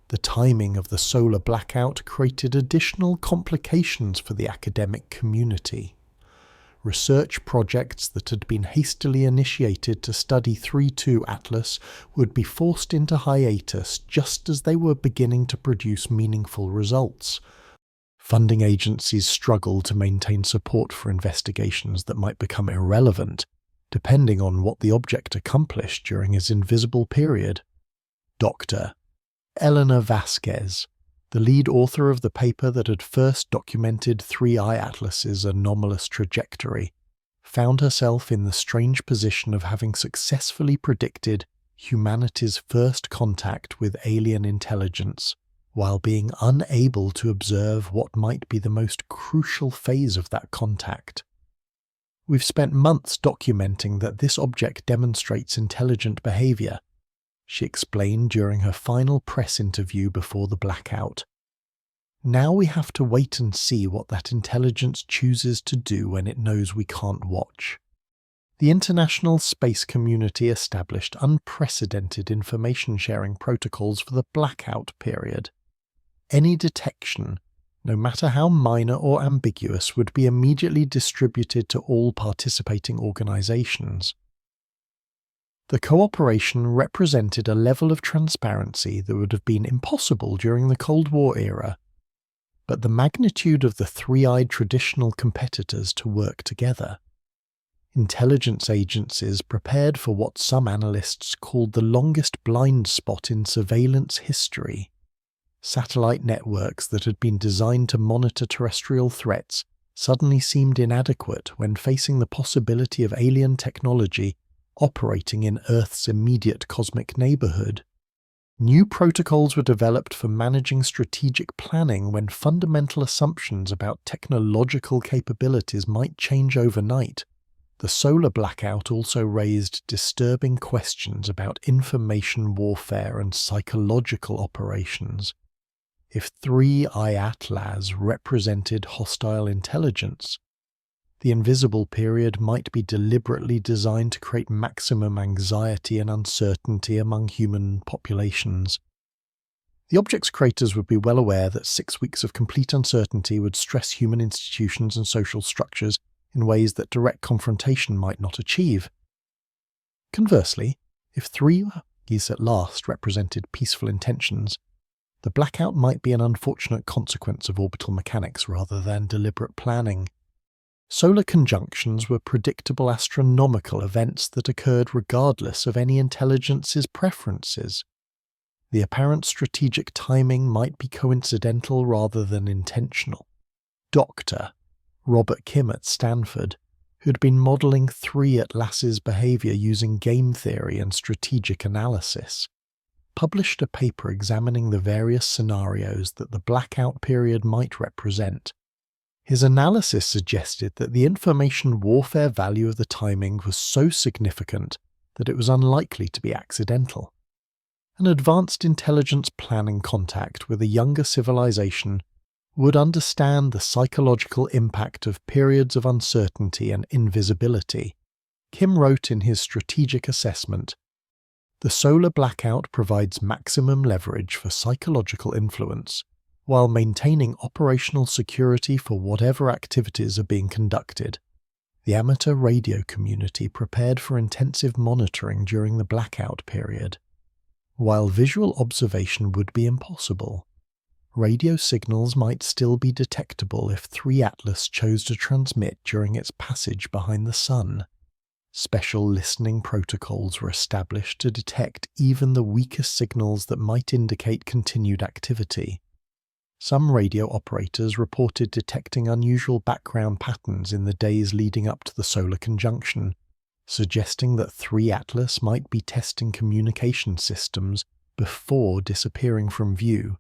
The timing of the solar blackout created additional complications for the academic community. Research projects that had been hastily initiated to study 3.2 Atlas would be forced into hiatus just as they were beginning to produce meaningful results. Funding agencies struggled to maintain support for investigations that might become irrelevant, depending on what the object accomplished during its invisible period. Dr. Elena Vasquez, the lead author of the paper that had first documented 3i Atlas's anomalous trajectory, found herself in the strange position of having successfully predicted humanity's first contact with alien intelligence, while being unable to observe what might be the most crucial phase of that contact. We've spent months documenting that this object demonstrates intelligent behavior, she explained during her final press interview before the blackout. Now we have to wait and see what that intelligence chooses to do when it knows we can't watch. The international space community established unprecedented information-sharing protocols for the blackout period. Any detection, no matter how minor or ambiguous, would be immediately distributed to all participating organizations. The cooperation represented a level of transparency that would have been impossible during the Cold War era, but the magnitude of the three-eyed traditional competitors to work together. Intelligence agencies prepared for what some analysts called the longest blind spot in surveillance history. Satellite networks that had been designed to monitor terrestrial threats suddenly seemed inadequate when facing the possibility of alien technology operating in Earth's immediate cosmic neighborhood. New protocols were developed for managing strategic planning when fundamental assumptions about technological capabilities might change overnight. The solar blackout also raised disturbing questions about information warfare and psychological operations. If 3i Atlas represented hostile intelligence, the invisible period might be deliberately designed to create maximum anxiety and uncertainty among human populations. The object's creators would be well aware that 6 weeks of complete uncertainty would stress human institutions and social structures in ways that direct confrontation might not achieve. Conversely, if 3is at last represented peaceful intentions, The blackout might be an unfortunate consequence of orbital mechanics rather than deliberate planning. Solar conjunctions were predictable astronomical events that occurred regardless of any intelligence's preferences. The apparent strategic timing might be coincidental rather than intentional. Dr. Robert Kim at Stanford, who'd been modelling 3 atlases' behaviour using game theory and strategic analysis, published a paper examining the various scenarios that the blackout period might represent. His analysis suggested that the information warfare value of the timing was so significant that it was unlikely to be accidental. An advanced intelligence planning contact with a younger civilization would understand the psychological impact of periods of uncertainty and invisibility. Kim wrote in his strategic assessment, "The solar blackout provides maximum leverage for psychological influence, while maintaining operational security for whatever activities are being conducted. The amateur radio community prepared for intensive monitoring during the blackout period. While visual observation would be impossible, radio signals might still be detectable if 3 Atlas chose to transmit during its passage behind the Sun. Special listening protocols were established to detect even the weakest signals that might indicate continued activity. Some radio operators reported detecting unusual background patterns in the days leading up to the solar conjunction, suggesting that 3 Atlas might be testing communication systems before disappearing from view.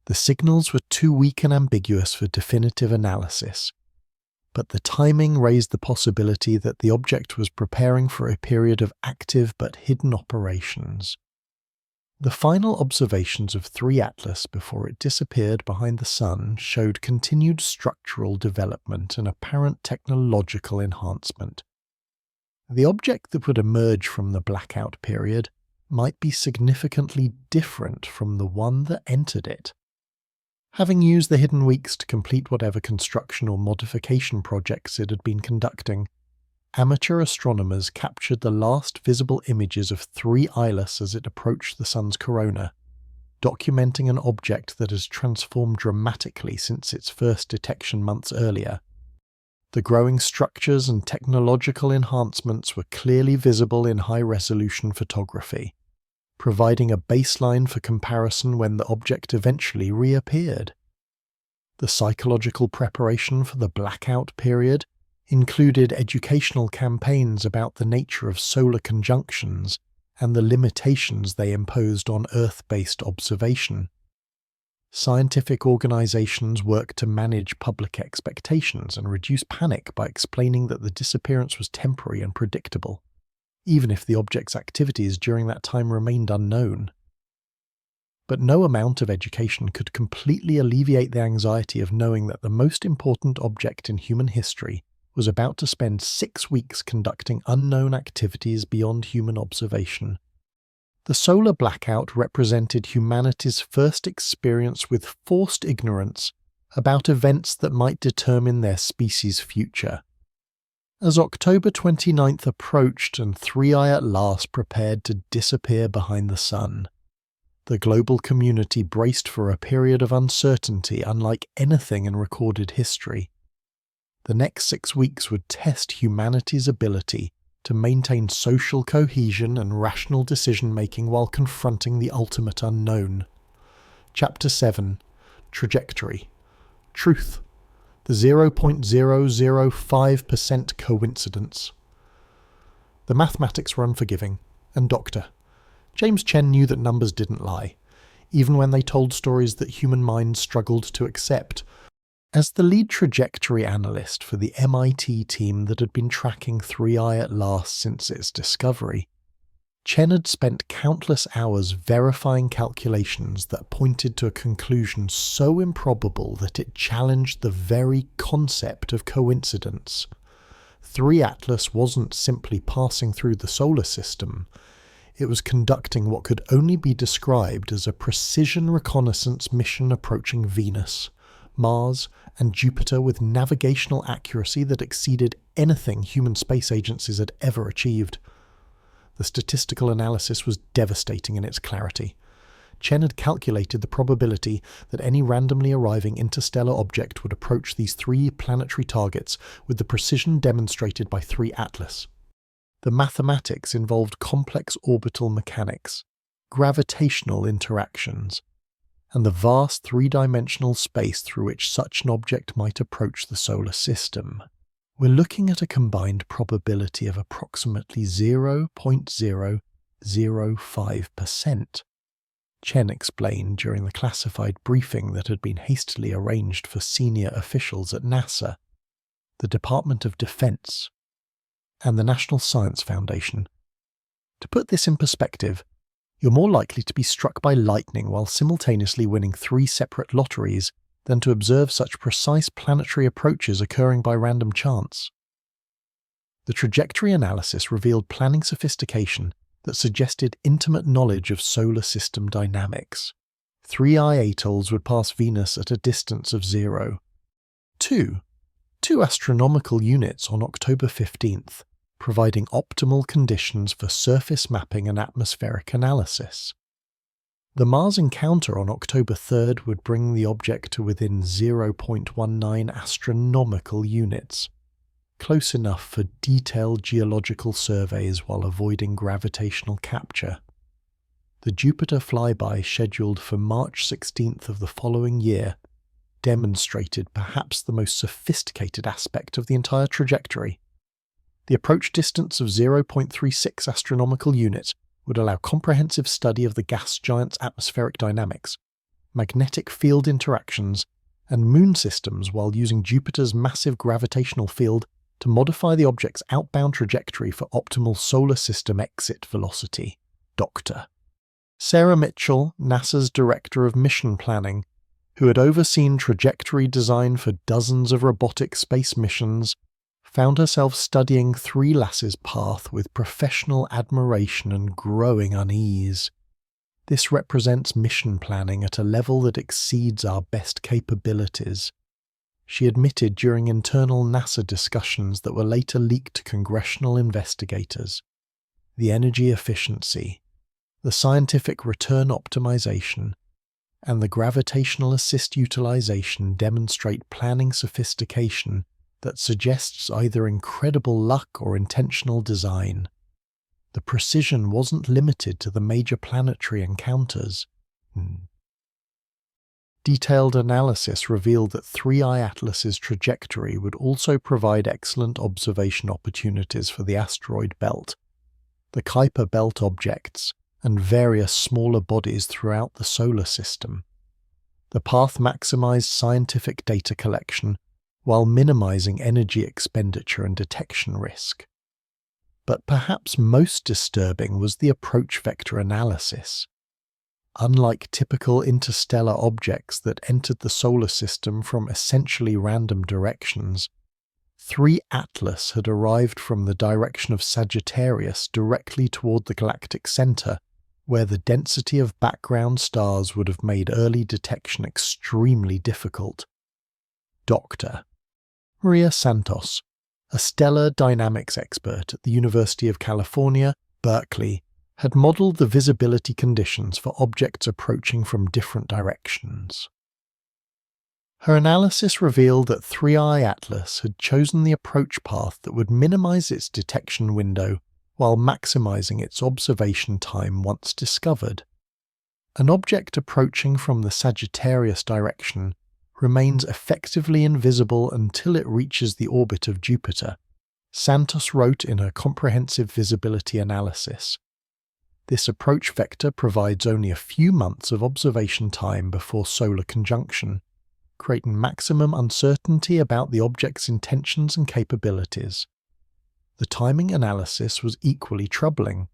The signals were too weak and ambiguous for definitive analysis, but the timing raised the possibility that the object was preparing for a period of active but hidden operations. The final observations of 3 Atlas before it disappeared behind the Sun showed continued structural development and apparent technological enhancement. The object that would emerge from the blackout period might be significantly different from the one that entered it. Having used the hidden weeks to complete whatever construction or modification projects it had been conducting, amateur astronomers captured the last visible images of 3 Ilus as it approached the Sun's corona, documenting an object that has transformed dramatically since its first detection months earlier. The growing structures and technological enhancements were clearly visible in high-resolution photography, providing a baseline for comparison when the object eventually reappeared. The psychological preparation for the blackout period included educational campaigns about the nature of solar conjunctions and the limitations they imposed on Earth-based observation. Scientific organizations worked to manage public expectations and reduce panic by explaining that the disappearance was temporary and predictable, even if the object's activities during that time remained unknown. But no amount of education could completely alleviate the anxiety of knowing that the most important object in human history was about to spend 6 weeks conducting unknown activities beyond human observation. The solar blackout represented humanity's first experience with forced ignorance about events that might determine their species' future. As October 29th approached and 3I at last prepared to disappear behind the Sun, the global community braced for a period of uncertainty unlike anything in recorded history. The next 6 weeks would test humanity's ability to maintain social cohesion and rational decision-making while confronting the ultimate unknown. Chapter 7. Trajectory. Truth. The 0.005% coincidence. The mathematics were unforgiving, and Dr. James Chen knew that numbers didn't lie, even when they told stories that human minds struggled to accept. As the lead trajectory analyst for the MIT team that had been tracking 3I at last since its discovery, Chen had spent countless hours verifying calculations that pointed to a conclusion so improbable that it challenged the very concept of coincidence. 3 Atlas wasn't simply passing through the solar system. It was conducting what could only be described as a precision reconnaissance mission approaching Venus, Mars, and Jupiter with navigational accuracy that exceeded anything human space agencies had ever achieved. The statistical analysis was devastating in its clarity. Chen had calculated the probability that any randomly arriving interstellar object would approach these 3 planetary targets with the precision demonstrated by 3 Atlas. The mathematics involved complex orbital mechanics, gravitational interactions, and the vast 3-dimensional space through which such an object might approach the solar system. We're looking at a combined probability of approximately 0.005%. Chen explained during the classified briefing that had been hastily arranged for senior officials at NASA, the Department of Defense, and the National Science Foundation. To put this in perspective, you're more likely to be struck by lightning while simultaneously winning 3 separate lotteries than to observe such precise planetary approaches occurring by random chance. The trajectory analysis revealed planning sophistication that suggested intimate knowledge of solar system dynamics. 3I atolls would pass Venus at a distance of 0. 2 astronomical units on October 15th, providing optimal conditions for surface mapping and atmospheric analysis. The Mars encounter on October 3rd would bring the object to within 0.19 astronomical units, close enough for detailed geological surveys while avoiding gravitational capture. The Jupiter flyby scheduled for March 16th of the following year demonstrated perhaps the most sophisticated aspect of the entire trajectory. The approach distance of 0.36 astronomical units would allow comprehensive study of the gas giant's atmospheric dynamics, magnetic field interactions, and moon systems while using Jupiter's massive gravitational field to modify the object's outbound trajectory for optimal solar system exit velocity. Dr. Sarah Mitchell, NASA's Director of Mission Planning, who had overseen trajectory design for dozens of robotic space missions, found herself studying 3LAS's path with professional admiration and growing unease. This represents mission planning at a level that exceeds our best capabilities, she admitted during internal NASA discussions that were later leaked to congressional investigators. The energy efficiency, the scientific return optimization, and the gravitational assist utilization demonstrate planning sophistication that suggests either incredible luck or intentional design. The precision wasn't limited to the major planetary encounters. Detailed analysis revealed that 3I Atlas's trajectory would also provide excellent observation opportunities for the asteroid belt, the Kuiper belt objects, and various smaller bodies throughout the solar system. The path maximized scientific data collection while minimizing energy expenditure and detection risk. But perhaps most disturbing was the approach vector analysis. Unlike typical interstellar objects that entered the solar system from essentially random directions, 3 Atlas had arrived from the direction of Sagittarius directly toward the galactic center, where the density of background stars would have made early detection extremely difficult. Dr. Maria Santos, a stellar dynamics expert at the University of California, Berkeley, had modeled the visibility conditions for objects approaching from different directions. Her analysis revealed that 3I Atlas had chosen the approach path that would minimize its detection window while maximizing its observation time once discovered. An object approaching from the Sagittarius direction remains effectively invisible until it reaches the orbit of Jupiter, Santos wrote in her comprehensive visibility analysis. This approach vector provides only a few months of observation time before solar conjunction, creating maximum uncertainty about the object's intentions and capabilities. The timing analysis was equally troubling.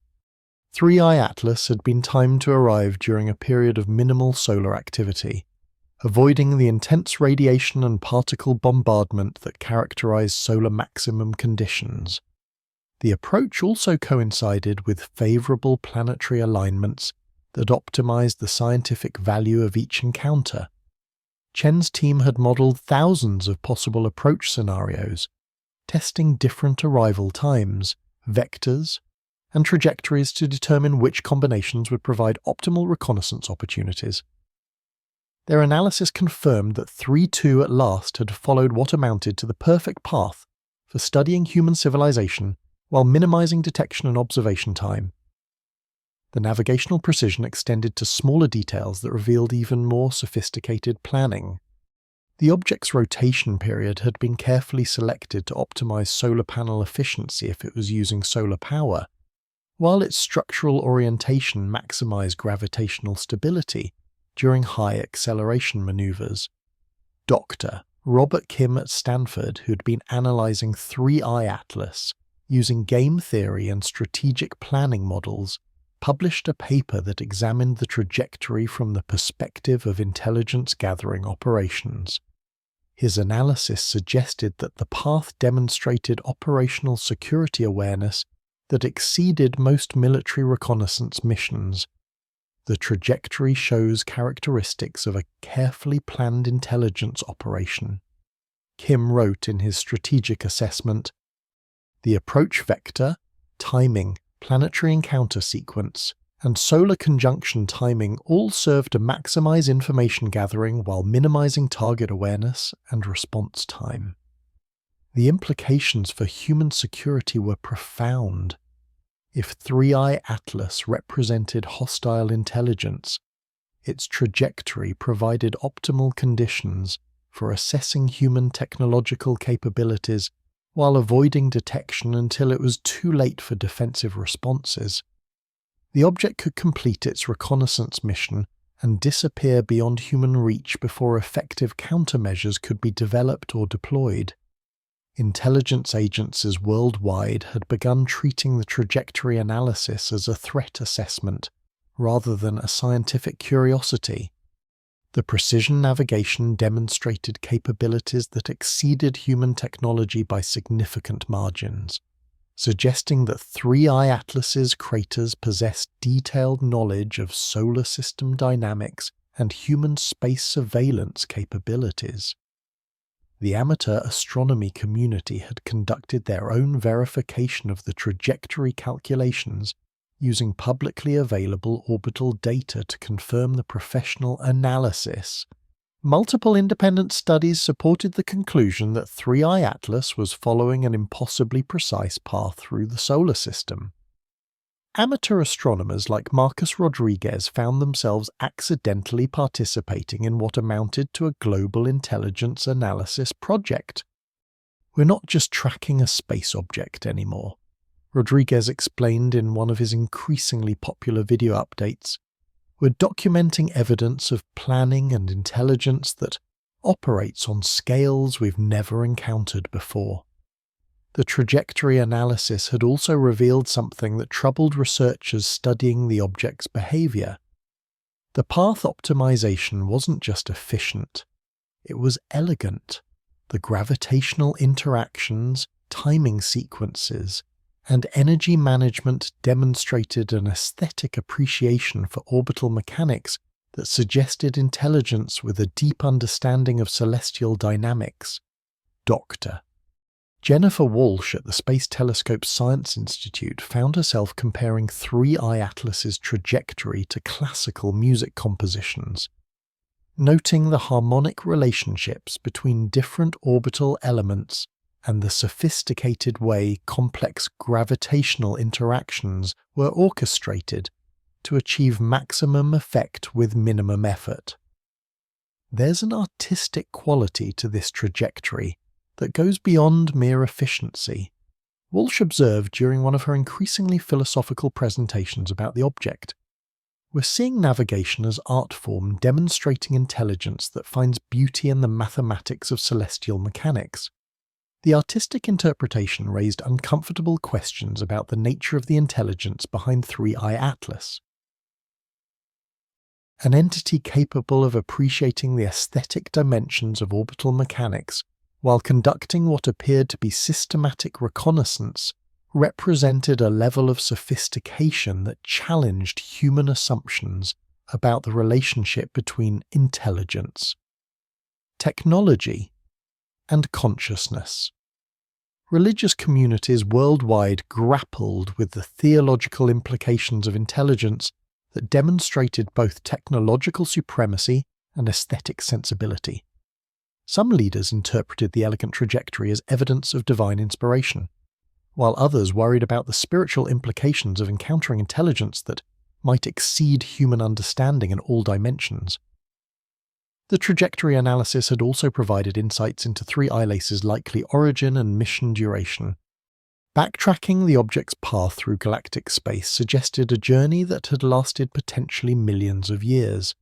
3I Atlas had been timed to arrive during a period of minimal solar activity, avoiding the intense radiation and particle bombardment that characterize solar maximum conditions. The approach also coincided with favorable planetary alignments that optimized the scientific value of each encounter. Chen's team had modeled thousands of possible approach scenarios, testing different arrival times, vectors, and trajectories to determine which combinations would provide optimal reconnaissance opportunities. Their analysis confirmed that 3-2 at last had followed what amounted to the perfect path for studying human civilization while minimizing detection and observation time. The navigational precision extended to smaller details that revealed even more sophisticated planning. The object's rotation period had been carefully selected to optimize solar panel efficiency if it was using solar power, while its structural orientation maximized gravitational stability during high acceleration maneuvers. Dr. Robert Kim at Stanford, who had been analyzing 3-eye atlas using game theory and strategic planning models, published a paper that examined the trajectory from the perspective of intelligence-gathering operations. His analysis suggested that the path demonstrated operational security awareness that exceeded most military reconnaissance missions. The trajectory shows characteristics of a carefully planned intelligence operation. Kim wrote in his strategic assessment, "The approach vector, timing, planetary encounter sequence, and solar conjunction timing all serve to maximize information gathering while minimizing target awareness and response time." The implications for human security were profound. If 3-eye atlas represented hostile intelligence, its trajectory provided optimal conditions for assessing human technological capabilities while avoiding detection until it was too late for defensive responses. The object could complete its reconnaissance mission and disappear beyond human reach before effective countermeasures could be developed or deployed. Intelligence agencies worldwide had begun treating the trajectory analysis as a threat assessment rather than a scientific curiosity. The precision navigation demonstrated capabilities that exceeded human technology by significant margins, suggesting that 3-eye atlas's craters possessed detailed knowledge of solar system dynamics and human space surveillance capabilities. The amateur astronomy community had conducted their own verification of the trajectory calculations using publicly available orbital data to confirm the professional analysis. Multiple independent studies supported the conclusion that 3-eye atlas was following an impossibly precise path through the solar system. Amateur astronomers like Marcus Rodriguez found themselves accidentally participating in what amounted to a global intelligence analysis project. "We're not just tracking a space object anymore," Rodriguez explained in one of his increasingly popular video updates. "We're documenting evidence of planning and intelligence that operates on scales we've never encountered before." The trajectory analysis had also revealed something that troubled researchers studying the object's behavior. The path optimization wasn't just efficient, it was elegant. The gravitational interactions, timing sequences, and energy management demonstrated an aesthetic appreciation for orbital mechanics that suggested intelligence with a deep understanding of celestial dynamics. Dr. Jennifer Walsh at the Space Telescope Science Institute found herself comparing 3-eye atlas's trajectory to classical music compositions, noting the harmonic relationships between different orbital elements and the sophisticated way complex gravitational interactions were orchestrated to achieve maximum effect with minimum effort. There's an artistic quality to this trajectory that goes beyond mere efficiency, Walsh observed during one of her increasingly philosophical presentations about the object. We're seeing navigation as art form demonstrating intelligence that finds beauty in the mathematics of celestial mechanics. The artistic interpretation raised uncomfortable questions about the nature of the intelligence behind 3-eye atlas. An entity capable of appreciating the aesthetic dimensions of orbital mechanics while conducting what appeared to be systematic reconnaissance represented a level of sophistication that challenged human assumptions about the relationship between intelligence, technology, and consciousness. religious communities worldwide grappled with the theological implications of intelligence that demonstrated both technological supremacy and aesthetic sensibility. Some leaders interpreted the elegant trajectory as evidence of divine inspiration, while others worried about the spiritual implications of encountering intelligence that might exceed human understanding in all dimensions. The trajectory analysis had also provided insights into 3 eyelaces' likely origin and mission duration. Backtracking the object's path through galactic space suggested a journey that had lasted potentially millions of years,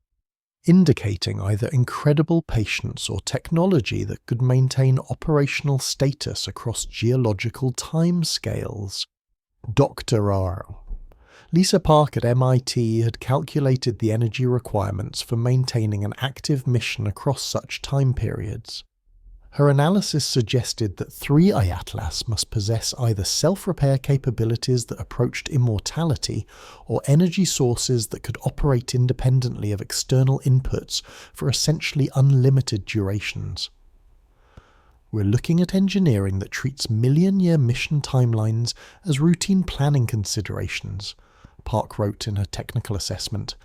indicating either incredible patience or technology that could maintain operational status across geological timescales. Dr. R. Lisa Park at MIT had calculated the energy requirements for maintaining an active mission across such time periods. Her analysis suggested that 3i Atlas must possess either self-repair capabilities that approached immortality or energy sources that could operate independently of external inputs for essentially unlimited durations. We're looking at engineering that treats million-year mission timelines as routine planning considerations, Park wrote in her technical assessment.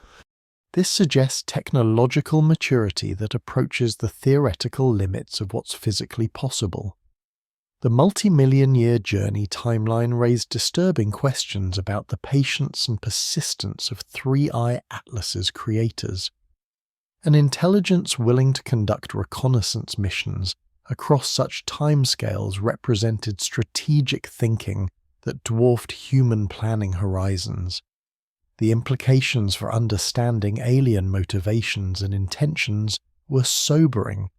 This suggests technological maturity that approaches the theoretical limits of what's physically possible. The multi-million-year journey timeline raised disturbing questions about the patience and persistence of 3i Atlas's creators. An intelligence willing to conduct reconnaissance missions across such timescales represented strategic thinking that dwarfed human planning horizons. The implications for understanding alien motivations and intentions were sobering.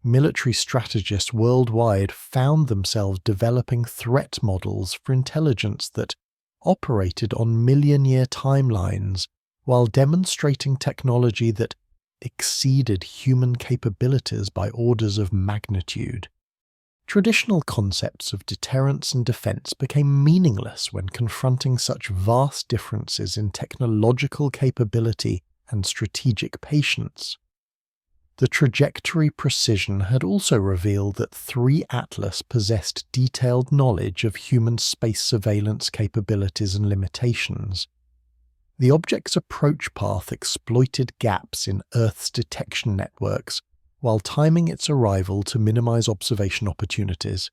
Military strategists worldwide found themselves developing threat models for intelligence that operated on million-year timelines while demonstrating technology that exceeded human capabilities by orders of magnitude. Traditional concepts of deterrence and defense became meaningless when confronting such vast differences in technological capability and strategic patience. The trajectory precision had also revealed that 3 Atlas possessed detailed knowledge of human space surveillance capabilities and limitations. The object's approach path exploited gaps in Earth's detection networks while timing its arrival to minimize observation opportunities.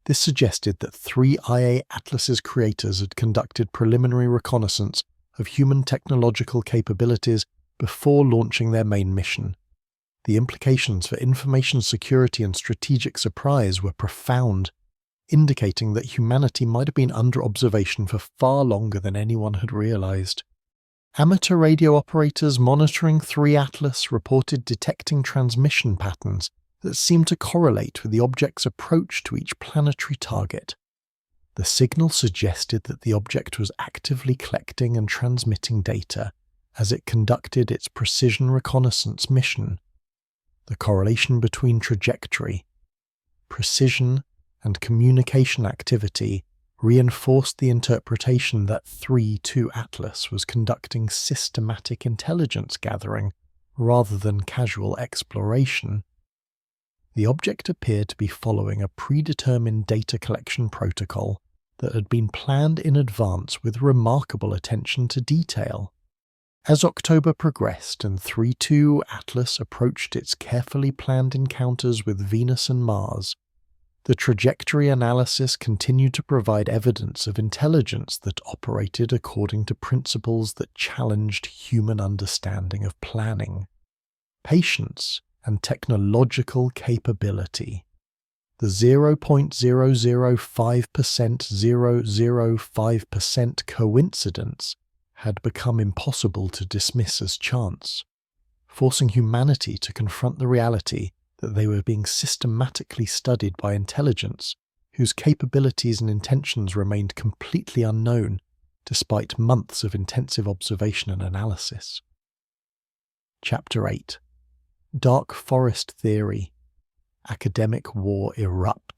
This suggested that 3IA Atlas's creators had conducted preliminary reconnaissance of human technological capabilities before launching their main mission. The implications for information security and strategic surprise were profound, indicating that humanity might have been under observation for far longer than anyone had realized. Amateur radio operators monitoring 3 Atlas reported detecting transmission patterns that seemed to correlate with the object's approach to each planetary target. The signal suggested that the object was actively collecting and transmitting data as it conducted its precision reconnaissance mission. The correlation between trajectory, precision, and communication activity reinforced the interpretation that 3-2 Atlas was conducting systematic intelligence gathering rather than casual exploration. The object appeared to be following a predetermined data collection protocol that had been planned in advance with remarkable attention to detail. As October progressed and 3-2 Atlas approached its carefully planned encounters with Venus and Mars, the trajectory analysis continued to provide evidence of intelligence that operated according to principles that challenged human understanding of planning, patience, and technological capability. The 0.005% coincidence had become impossible to dismiss as chance, forcing humanity to confront the reality that they were being systematically studied by intelligence whose capabilities and intentions remained completely unknown despite months of intensive observation and analysis. Chapter 8. Dark Forest Theory. Academic War Erupts.